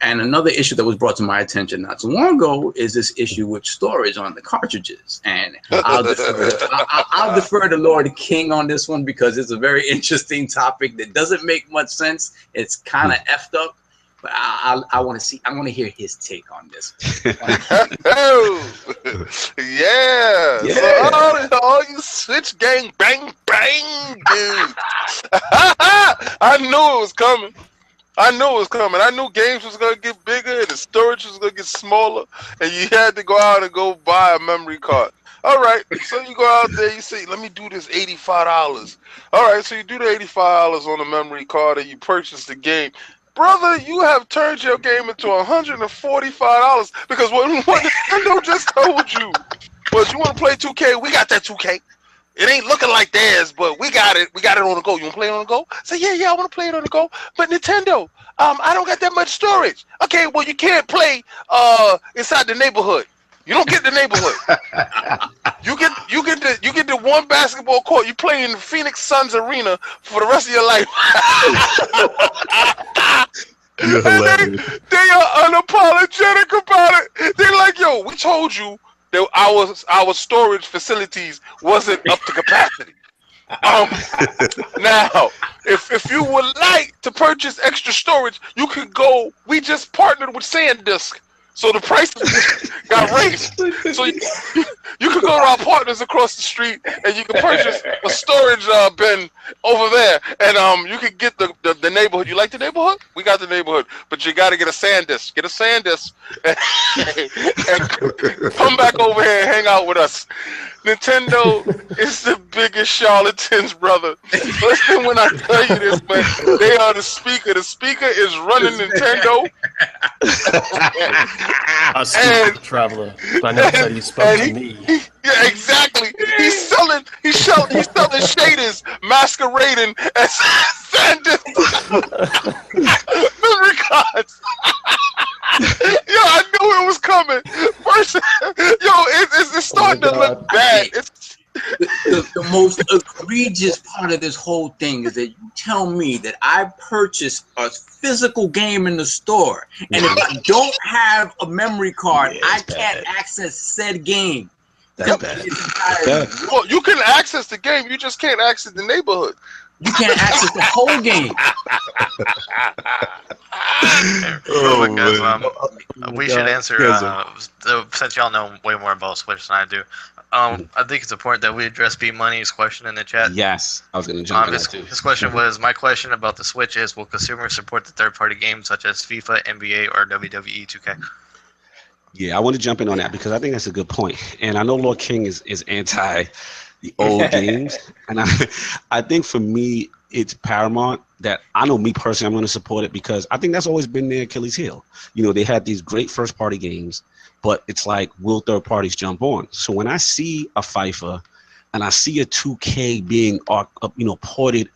And another issue that was brought to my attention not too long ago is this issue with storage on the cartridges. And I'll defer to Lord King on this one, because it's a very interesting topic that doesn't make much sense. It's kind of effed up. But I want to hear his take on this. Oh, yeah. So all you Switch gang bang dudes. I knew it was coming. I knew games was gonna get bigger and the storage was gonna get smaller, and you had to go out and go buy a memory card. All right, so you go out there, you say, let me do this $85. All right, so you do the $85 on a memory card and you purchase the game. Brother, you have turned your game into $145, because what Nintendo just told you was, you want to play 2K? We got that 2K. It ain't looking like theirs, but we got it. We got it on the go. You want to play it on the go? Say, yeah, I want to play it on the go. But Nintendo, I don't got that much storage. Okay, well, you can't play inside the neighborhood. You don't get the neighborhood. You get the one basketball court. You play in the Phoenix Suns arena for the rest of your life. They are unapologetic about it. They're like, yo, we told you that our storage facilities wasn't up to capacity. Now, if you would like to purchase extra storage, you could go. We just partnered with SanDisk. So the prices got raised. So you can go to our partners across the street and you can purchase a storage bin over there, and you can get the neighborhood. You like the neighborhood? We got the neighborhood, but you got to get a SanDisk. Get a SanDisk and come back over here and hang out with us. Nintendo is the biggest charlatans, brother. Listen when I tell you this, man. They are the speaker. The speaker is running Nintendo. I speak to the traveler, but I never said he spoke to me. Yeah, exactly. He's selling shaders masquerading as SanDisk memory cards. Yo, I knew it was coming. First, it's starting to look bad. The most egregious part of this whole thing is that you tell me that I purchased a physical game in the store, and if I don't have a memory card, I can't access said game. That's bad. Well, you can access the game, you just can't access the neighborhood. You can't access the whole game. We should answer, since y'all know way more about Switch than I do. I think it's important that we address B Money's question in the chat. Yes, I was going to jump in that too. His question was, my question about the Switch is, will consumers support the third-party games such as FIFA, NBA, or WWE 2K? Yeah, I want to jump in on that because I think that's a good point. And I know Lord King is anti the old games. And I think for me, it's paramount that I know me personally, I'm going to support it because I think that's always been their Achilles heel. You know, they had these great first-party games, but it's like, will third parties jump on? So when I see a FIFA and I see a 2K being, ported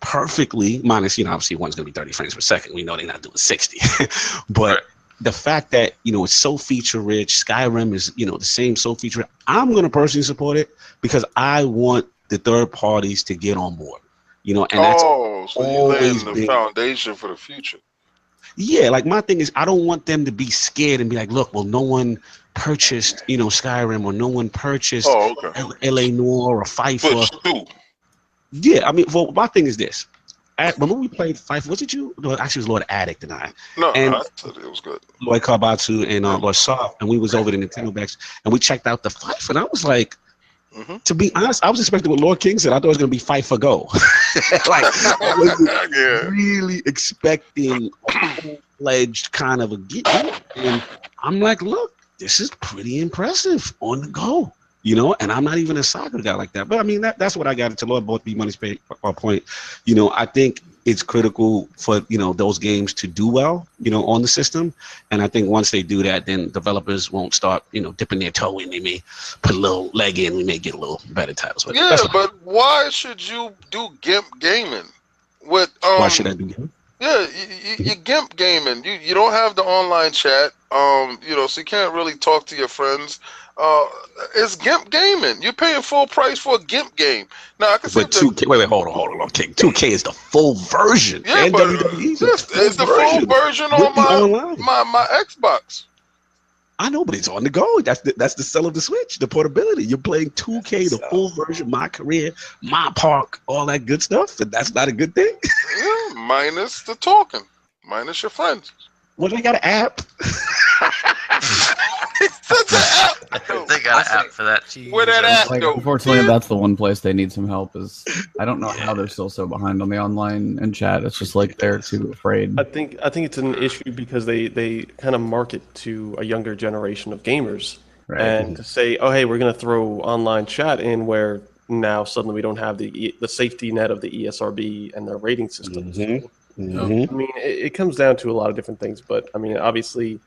perfectly, minus, obviously one's going to be 30 frames per second. We know they're not doing 60. But the fact that, it's so feature rich, Skyrim is, the same so feature rich, I'm going to personally support it because I want the third parties to get on board. And that's so you're laying the foundation for the future. Yeah, like my thing is I don't want them to be scared and be like, look, well, no one purchased, Skyrim, or no one purchased LA Noire or FIFA. Yeah, I mean, well, my thing is this. Remember we played FIFA? Was it you? No, actually, it was Lord Addict and I. No, and I said it was good. Lloyd Carbatu and Lord Soft, and we was over the Nintendo backs, and we checked out the FIFA, and I was like, to be honest, I was expecting what Lord King said. I thought it was going to be FIFA Go. Like, I was really expecting a full-fledged kind of a game. And I'm like, look, this is pretty impressive on the go. And I'm not even a soccer guy like that. But I mean, that's what I got to Lord both B Money's point. I think it's critical for those games to do well on the system. And I think once they do that, then developers won't start dipping their toe in. They may put a little leg in. We may get a little better titles. But Yeah, but why should you do GIMP gaming? Why should I do gaming? Yeah, you GIMP gaming. You don't have the online chat. So you can't really talk to your friends. It's GIMP gaming. You're paying full price for a GIMP game. Now I can say, but 2K. Wait, hold on, King. 2K is the full version. Yeah, and but WWE it's the full version on my Xbox. I know, but it's on the go. That's the sell of the Switch, the portability. You're playing 2K, the full version, My Career, My Park, all that good stuff. And that's not a good thing. Yeah, minus the talking, minus your friends. Well, they got an app. They got an app for that. Where that app like, go? Unfortunately, that's the one place they need some help. Is I don't know how they're still so behind on the online and chat. It's just like they're too afraid. I think it's an issue because they kind of market to a younger generation of gamers, Right. and to say, oh hey, we're going to throw online chat in where now suddenly we don't have the safety net of the ESRB and their rating system. I mean, it comes down to a lot of different things, but I mean, obviously,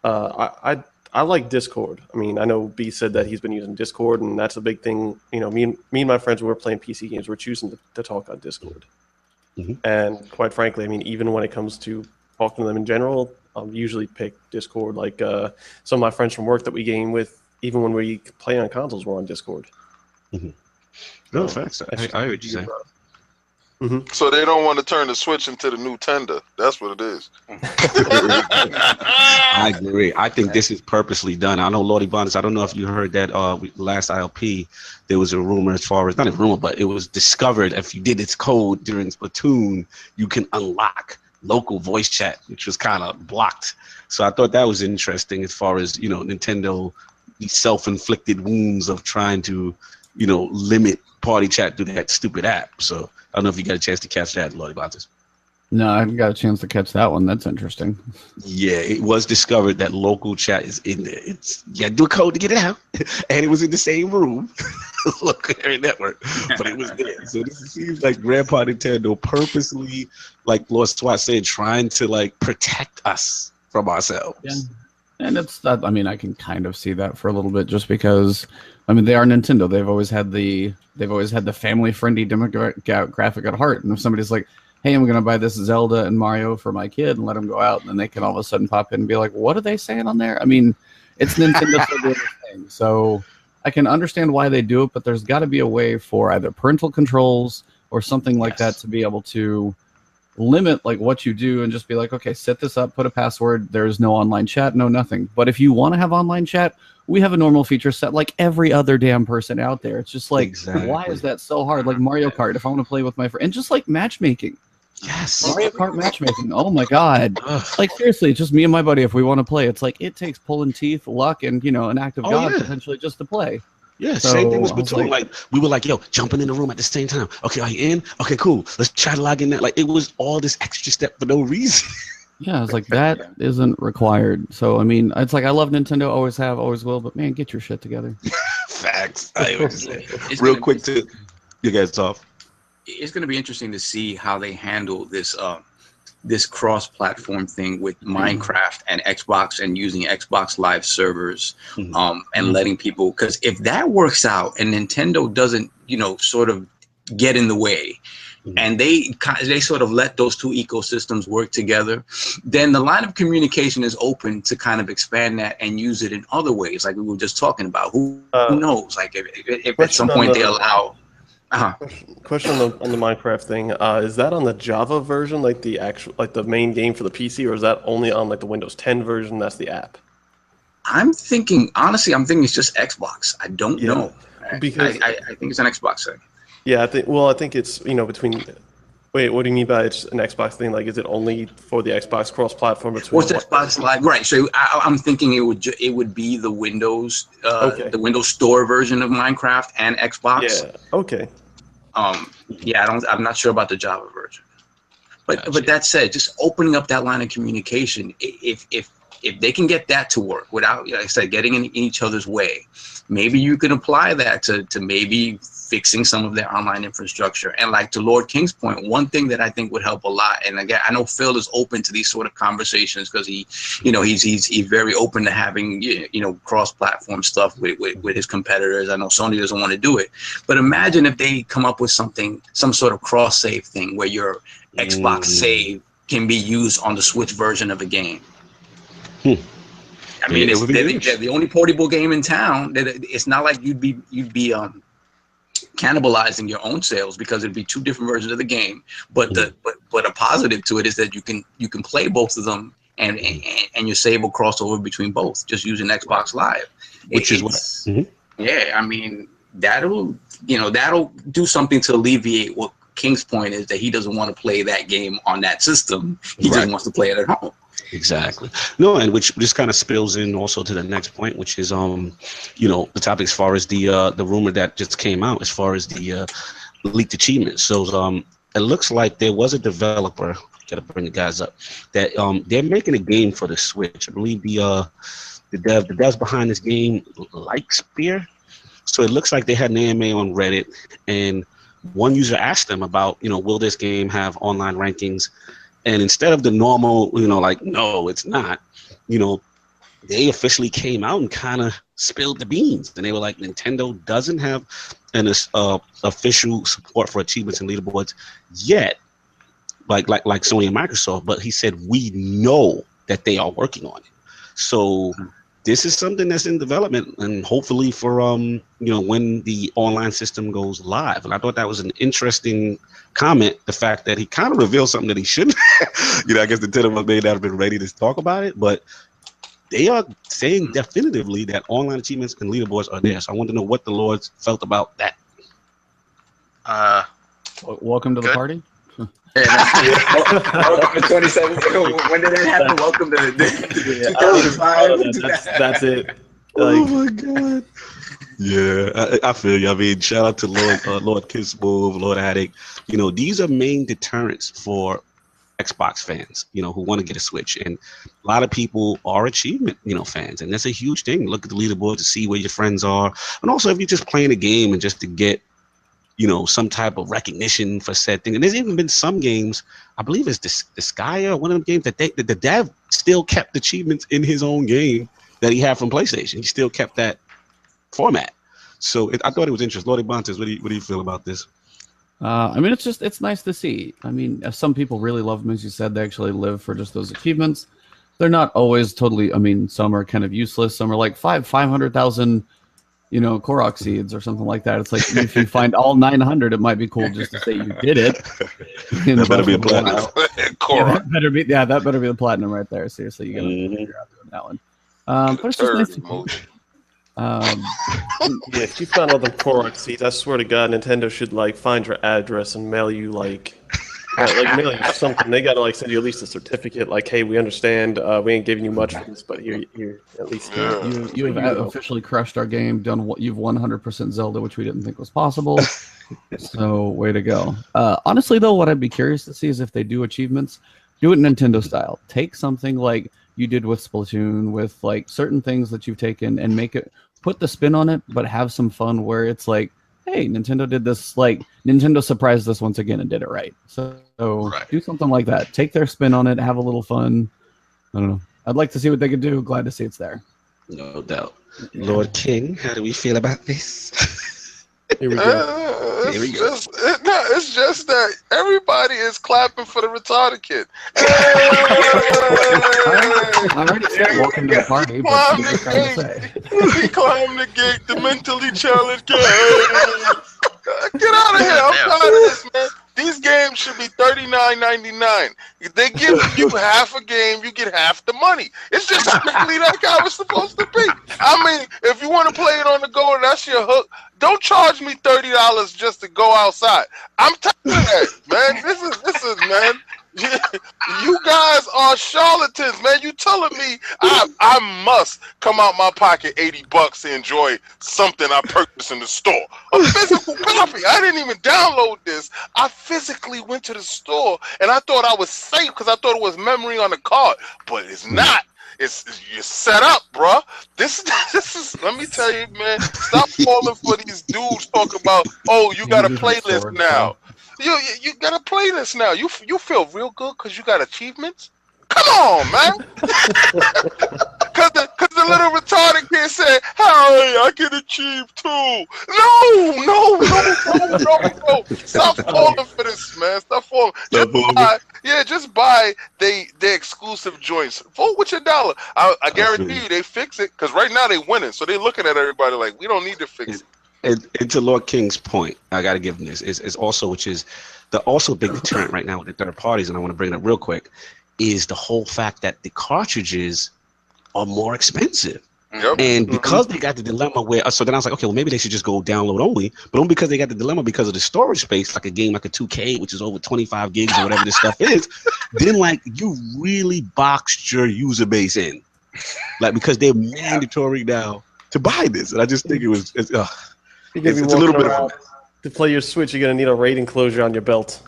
I like Discord. I mean, I know B said that he's been using Discord, and that's a big thing. Me and my friends, when we're playing PC games, we're choosing to talk on Discord. And quite frankly, I mean, even when it comes to talking to them in general, I'll usually pick Discord. Like some of my friends from work that we game with, even when we play on consoles, we're on Discord. No, facts. I heard you say. So they don't want to turn the Switch into the new Tender. That's what it is. I agree. I think this is purposely done. I know Lordy Bonds. I don't know if you heard that last ILP. There was a rumor, as far as not a rumor, but it was discovered if you did its code during Splatoon, you can unlock local voice chat, which was kind of blocked. So I thought that was interesting, as far as Nintendo, the self-inflicted wounds of trying to limit party chat through that stupid app. So I don't know if you got a chance to catch that, Lordy Bontes. No, I haven't got a chance to catch that one. That's interesting. Yeah, it was discovered that local chat is in there. You got to do a code to get it out, and it was in the same room, local area network, but it was there. So this seems like Grandpa Nintendo purposely, like Lord Swat said, trying to protect us from ourselves. Yeah. And it's that. I mean, I can kind of see that for a little bit, just because I mean they are Nintendo. They've always had the family-friendly demographic at heart. And if somebody's like, "Hey, I'm going to buy this Zelda and Mario for my kid," and let them go out, and then they can all of a sudden pop in and be like, "What are they saying on there?" I mean, it's Nintendo for doing this thing, so I can understand why they do it. But there's got to be a way for either parental controls or something like that to be able to limit what you do and just be like, okay, set this up, put a password, there's no online chat, no nothing. But if you want to have online chat, we have a normal feature set like every other damn person out there. It's just like, why is that so hard? Like Mario Kart, if I want to play with my friend, and just like matchmaking. Yes. Mario Kart matchmaking. Oh my God. Like seriously, just me and my buddy, if we want to play, it's like it takes pulling teeth, luck, and an act of God potentially just to play. Yeah, so, same thing with Splatoon. Like we were like, yo, jumping in the room at the same time. Okay, are you in? Okay, cool. Let's try to log in there. Like it was all this extra step for no reason. Yeah, it's like that isn't required. So I mean, it's like I love Nintendo, always have, always will, but man, get your shit together. Facts. I always say. Real quick to you guys talk. It's going to be interesting to see how they handle this this cross-platform thing with Minecraft and Xbox, and using Xbox Live servers, and letting people, because if that works out and Nintendo doesn't, sort of get in the way, and they sort of let those two ecosystems work together, then the line of communication is open to kind of expand that and use it in other ways, like we were just talking about. Who knows? Like if at some point they allow. Question on the Minecraft thing. Is that on the Java version, like the actual, like the main game for the PC, or is that only on like the Windows 10 version? That's the app. Honestly, I'm thinking it's just Xbox. I don't know. Because I think it's an Xbox thing. Yeah, I think it's between. Wait, what do you mean by it's an Xbox thing? Like, is it only for the Xbox cross-platform? What's Xbox Live? Right. So I'm thinking it would be the Windows, the Windows Store version of Minecraft and Xbox. Yeah. Okay. I'm not sure about the Java version, but that said, just opening up that line of communication, if they can get that to work without, like I said, getting in each other's way, maybe you can apply that to maybe fixing some of their online infrastructure. And like to Lord King's point, one thing that I think would help a lot, and again, I know Phil is open to these sort of conversations because he's very open to having cross-platform stuff with his competitors. I know Sony doesn't want to do it, but imagine if they come up with some sort of cross-save thing where your Xbox save can be used on the Switch version of a game. I mean, they're the only portable game in town. It's not like you'd be cannibalizing your own sales because it'd be two different versions of the game. But but a positive to it is that you can play both of them and your save will cross over between both just using Xbox Live. Yeah, I mean that'll do something to alleviate what King's point is, that he doesn't want to play that game on that system. He just wants to play it at home. Exactly. No, and which just kind of spills in also to the next point, which is the topic as far as the rumor that just came out as far as the leaked achievements. So it looks like there was a developer, gotta bring the guys up, that they're making a game for the Switch. I believe the devs behind this game like Spear. So it looks like they had an AMA on Reddit, and one user asked them about, will this game have online rankings? And instead of the normal, like, no, it's not, they officially came out and kind of spilled the beans. And they were like, Nintendo doesn't have an official support for achievements and leaderboards yet, like Sony and Microsoft. But he said, we know that they are working on it. So this is something that's in development, and hopefully for when the online system goes live. And I thought that was an interesting comment, the fact that he kind of revealed something that he shouldn't. I guess the 10 of us may not have been ready to talk about it, but they are saying definitively that online achievements and leaderboards are there. So I want to know what the Lords felt about that. Welcome to the party. Welcome to 2017. When did that happen? Welcome to 2005. That's it. Oh my God. Yeah, I feel you. I mean, shout out to Lord Kissmove, Lord Attic. These are main deterrents for Xbox fans, who want to get a Switch. And a lot of people are achievement, fans. And that's a huge thing. Look at the leaderboard to see where your friends are. And also, if you're just playing a game and just to get, some type of recognition for said thing. And there's even been some games, I believe it's the Sky or one of them games that the dev still kept achievements in his own game that he had from PlayStation. He still kept that format. So I thought it was interesting. Lord Ebontis, what do you feel about this? I mean, it's nice to see. I mean, some people really love them, as you said. They actually live for just those achievements. They're not always totally. I mean, some are kind of useless. Some are like 500,000, Korok seeds or something like that. It's like if you find all 900, it might be cool just to say you did it. That better be a platinum. That better be the platinum right there. Seriously, you gotta figure out doing that one. But it's just nice to if you found all the Korok seeds, I swear to God, Nintendo should find your address and mail you mail you something. They gotta send you at least a certificate. Hey, we understand. We ain't giving you much for this, but here at least. You have officially crushed our game. You've 100% Zelda, which we didn't think was possible. So way to go. Honestly, though, what I'd be curious to see is if they do achievements, do it Nintendo style. Take something like you did with Splatoon, with certain things that you've taken and put the spin on it, but have some fun where it's hey, Nintendo did this, Nintendo surprised us once again and did it right. So do something like that. Take their spin on it, have a little fun. I don't know. I'd like to see what they could do. Glad to see it's there. No doubt. Lord King, how do we feel about this? Here we go. It's just that everybody is clapping for the retarded kid. I already said welcome to the party. He climbed the gate, the mentally challenged kid. Get out of here. I'm tired of this, man. These games should be $39.99. If they give you half a game, you get half the money. It's just strictly like how it's supposed to be. I mean, if you want to play it on the go and that's your hook, don't charge me $30 just to go outside. I'm tired of that, man. This is man. You guys are charlatans, man. You telling me I must come out my pocket $80 to enjoy something I purchased in the store. A physical copy. I didn't even download this. I physically went to the store and I thought I was safe because I thought it was memory on the card, but it's not. you're set up, bruh. This is. Let me tell you, man. Stop falling for these dudes talking about. Oh, you got a playlist now. You got a playlist now. You feel real good because you got achievements. Come on, man. Cause the little retarded kid said, "Hey, I can achieve too." No. Stop falling for this, man. Stop falling. Just buy the exclusive joints. Vote with your dollar. I guarantee you they fix it. Cause right now they winning, so they looking at everybody like we don't need to fix it. And to Lord King's point, I got to give him this is also, which is the also big deterrent right now with the third parties, and I want to bring it up real quick, is the whole fact that the cartridges are more expensive. Yep. And because they got the dilemma where, so then I was like, okay, well, maybe they should just go download only, but only because they got the dilemma because of the storage space, like a game like a 2K, which is over 25 gigs or whatever this stuff is, then like you really boxed your user base in, like because they're mandatory now to buy this. And I just think it's a little bit of a mess. To play your Switch, you're going to need a RAID enclosure on your belt.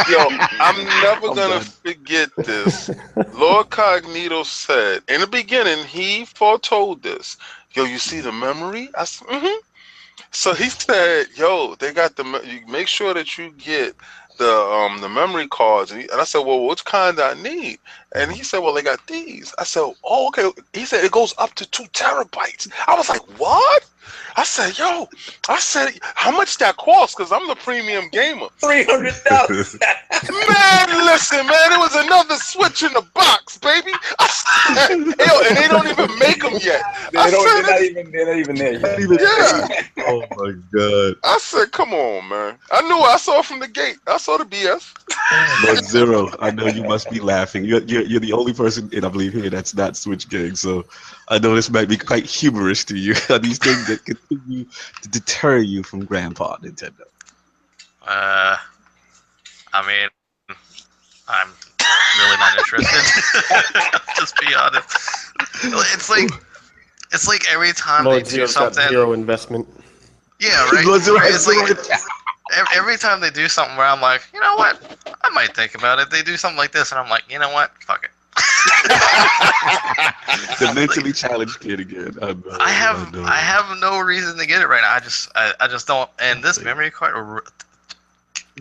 Yo, I'm never gonna forget this. Lord Cognito said in the beginning, he foretold this. Yo, you see the memory? I said, So he said, yo, they got you make sure that you get the memory cards. And I said, well, which kind I need? And he said, well, they got these. I said, oh, okay. He said it goes up to 2 terabytes. I was like, what? I said, yo, how much that cost? Because I'm the premium gamer. $300. Man, listen, man, it was another Switch in the box, baby. I said, yo, and they don't even make them yet. They're not even there yet. Yeah. Oh my God. I said, come on, man. I saw it from the gate. I saw the BS. But Zero, I know you must be laughing. You're the only person, and I believe here, that's not Switch gang. So I know this might be quite humorous to you. These things that continue to deter you from Grandpa Nintendo. I mean, I'm really not interested. Just be honest. It's like every time Lord they do Zero's got something. zero investment. Yeah, right. It's like every time they do something where I'm like, you know what? I might think about it. They do something like this, and I'm like, you know what? Fuck it. The mentally challenged kid again. I have no reason to get it right now. I just don't. And this memory card,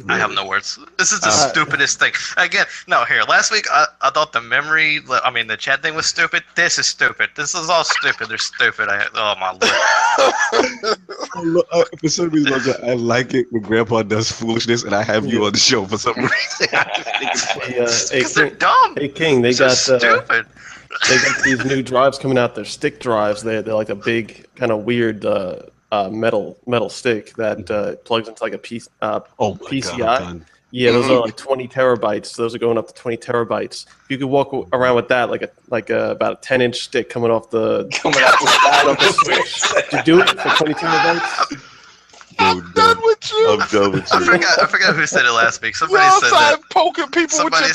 I have no words. This is the stupidest thing. Again, no, here. Last week, I thought the chat thing was stupid. This is stupid. This is all stupid. They're stupid. Oh, my Lord. For some reason, I like it when Grandpa does foolishness, and I have you on the show for some reason. Because they're dumb. Hey, King, they got stupid. They got these new drives coming out. They're stick drives. They're like a big, kind of weird metal stick that plugs into like a PCI. God, yeah, those are like 20 terabytes. Those are going up to 20 terabytes. You could walk around with that, like about a 10-inch stick coming off the side of the Switch. To do it for 20 terabytes. I'm done with you. I'm done with you. I forgot who said it last week. Somebody said outside that. poking people with your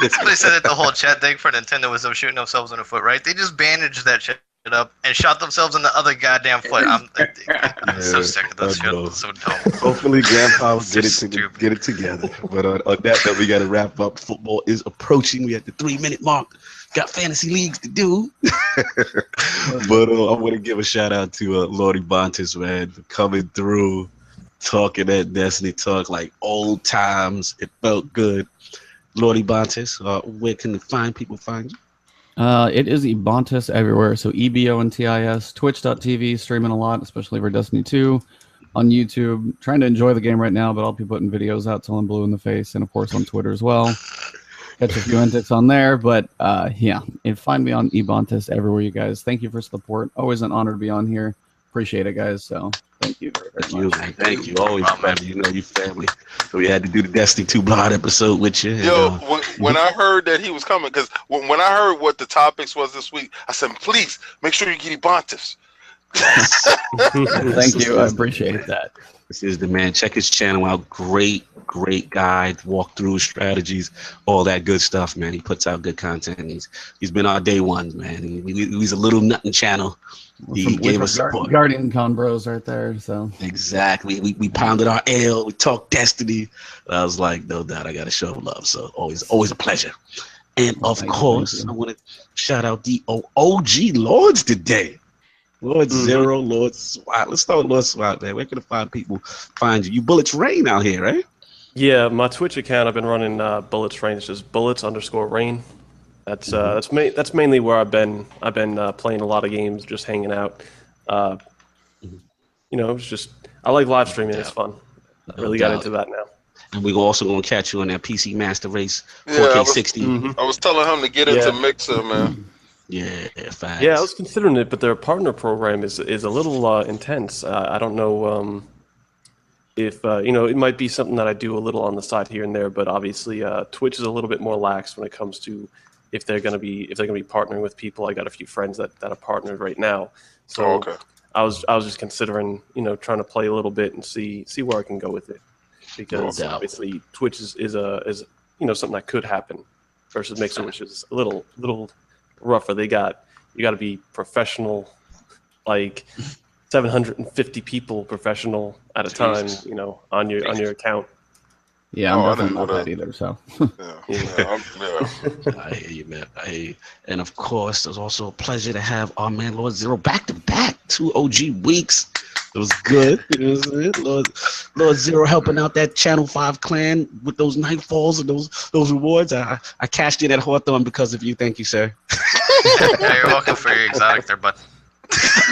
Somebody said that the whole chat thing for Nintendo was them shooting themselves in the foot, right? They just bandaged that shit up and shot themselves in the other goddamn foot. I'm so sick of this shit. It's so dumb. Hopefully, Grandpa will get it together. But on that note, we got to wrap up. Football is approaching. We at the 3-minute mark. Got fantasy leagues to do. But I want to give a shout out to Lord Ebontis, man, for coming through, talking that Destiny talk like old times. It felt good. Lord Ebontis, where can the people find you? It is Ebontis everywhere. So EBONTIS, twitch.tv, streaming a lot, especially for Destiny 2. On YouTube, trying to enjoy the game right now, but I'll be putting videos out till I'm blue in the face, and of course on Twitter as well. Catch a few antics on there, but yeah, and find me on Ebontis everywhere, you guys. Thank you for support. Always an honor to be on here. Appreciate it, guys. So thank you very much. Thank you. Always family. You know you family. So we had to do the Destiny 2 Blood episode with you. Yo, when I heard that he was coming, because when I heard what the topics was this week, I said, please make sure you get Ebontis. Thank you. I appreciate that. This is the man. Check his channel out. Great guide, walkthrough strategies, all that good stuff, man. He puts out good content. He's been our day one, man. He's a little nothing channel. He gave us support. Guardian Con Bros right there. So exactly. We pounded our ale. We talked Destiny. I was like, no doubt, I got to show love. So always a pleasure. And of Thank you, course, thank I you. want to shout out the OG Lords today. Lord Zero, Lord SWAT. Let's start with Lord SWAT, man. Where can find you? You Bullets Rain out here, right? Yeah, my Twitch account, I've been running Bullets Rain. It's just bullets_rain. That's mainly where I've been playing a lot of games, just hanging out. It's just I like live streaming. It's fun. I really got into that now. And we're also going to catch you on that PC Master Race 4K Yeah, 60. I was telling him to get into Mixer, man. Yeah, facts. Yeah, I was considering it, but their partner program is a little intense. I don't know if it might be something that I do a little on the side here and there, but obviously Twitch is a little bit more lax when it comes to if they're gonna be partnering with people. I got a few friends that are partnered right now, so I was just considering trying to play a little bit and see where I can go with it, because obviously Twitch is something that could happen versus Mixer, which is a little rougher. You got to be professional, like 750 people professional at a time, on your account. Yeah, I'm definitely not that either. So. I hear you, man. I hear you. And of course, there's also a pleasure to have our man Lord Zero back to back 2 OG weeks. It was good. You know what I'm saying? Lord Zero helping out that Channel 5 clan with those nightfalls and those rewards. I cashed in at Hawthorne because of you. Thank you, sir. Yeah, you're welcome for your exotic there, bud.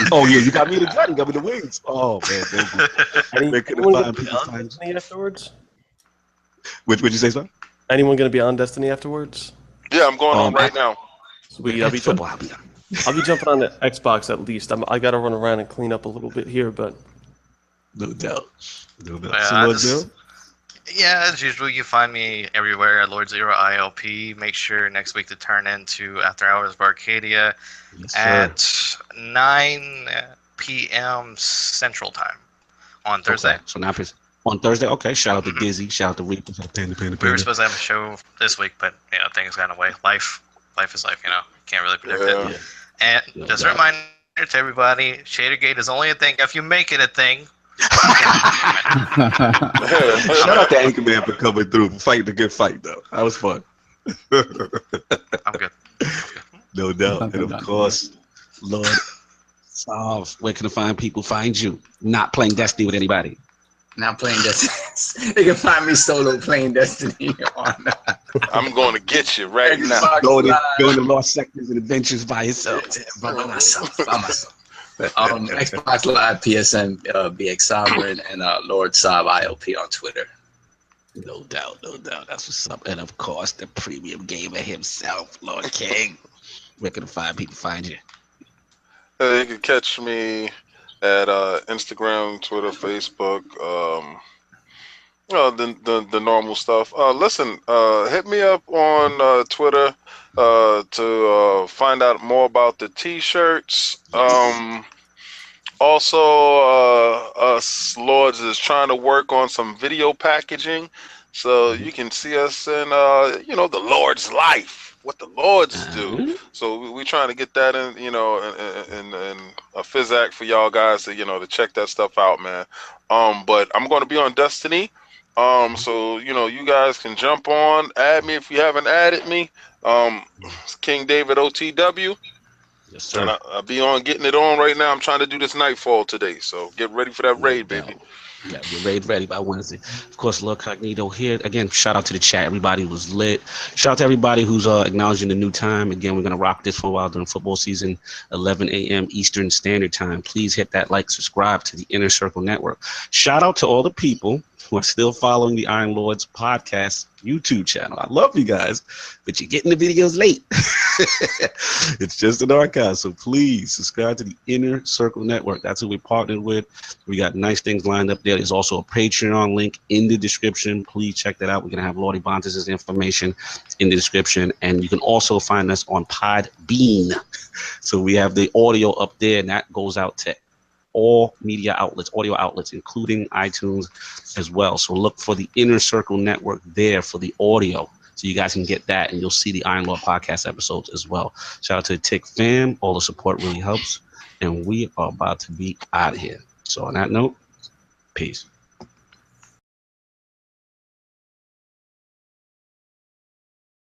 Oh yeah, you got me the gun, you got me the wings. Oh man, thank you. Anyone be on Destiny afterwards? Would you say so? Anyone gonna be on Destiny afterwards? Yeah, I'm going on right now. Sweet, I'll be jumping on the Xbox at least. I gotta run around and clean up a little bit here, but no doubt. Yeah, as usual, you find me everywhere at Lord Zero ILP. Make sure next week to turn into After Hours of Arcadia at 9 p.m. Central Time on Thursday. Okay. So now on Thursday, okay. Shout out to Dizzy. Shout out to Reaper. We were supposed to have a show this week, but things got away. Life is life. Can't really predict it. And just a reminder to everybody: ShaderGate is only a thing if you make it a thing. Shout out to Anchorman for coming through, fighting a good fight though. That was fun. I'm good. No doubt. And of course, Lord Solve, where can find you? Not playing Destiny with anybody. Not playing Destiny. They can find me solo playing Destiny. I'm going to get you right now. Going to Lost Sectors and Adventures by yourself. By myself. Xbox Live, PSN, BX Sovereign, and Lord Saab ILP on Twitter. No doubt. That's what's up. And of course, the premium gamer himself, Lord King. Where can find you? You can catch me at Instagram, Twitter, Facebook, the normal stuff. Listen, hit me up on Twitter to find out more about the T-shirts. Also, us Lords is trying to work on some video packaging, so you can see us in the Lord's life. What the Lords do. So we're trying to get that in a physac for y'all guys to to check that stuff out, man. But I'm going to be on Destiny. So you guys can jump on, add me if you haven't added me. King David OTW. Yes, sir. And I'll be on getting it on right now. I'm trying to do this Nightfall today, so get ready for that raid, baby. Yeah, your raid ready by Wednesday. Of course, Lord Cognito here. Again, shout out to the chat. Everybody was lit. Shout out to everybody who's acknowledging the new time. Again, we're going to rock this for a while during football season, 11 a.m. Eastern Standard Time. Please hit that like, subscribe to the Inner Circle Network. Shout out to all the people who are still following the Iron Lords podcast YouTube channel. I love you guys, but you're getting the videos late. It's just an archive, so please subscribe to the Inner Circle Network. That's who we partnered with. We got nice things lined up there. There's also a Patreon link in the description. Please check that out. We're going to have Lord Ebontis' information in the description, and you can also find us on Podbean. So we have the audio up there, and that goes out to all media outlets, audio outlets, including iTunes as well. So look for the Inner Circle Network there for the audio, so you guys can get that, and you'll see the Iron Lord podcast episodes as well. Shout out to the Tick fam. All the support really helps, and we are about to be out of here. So on that note, peace.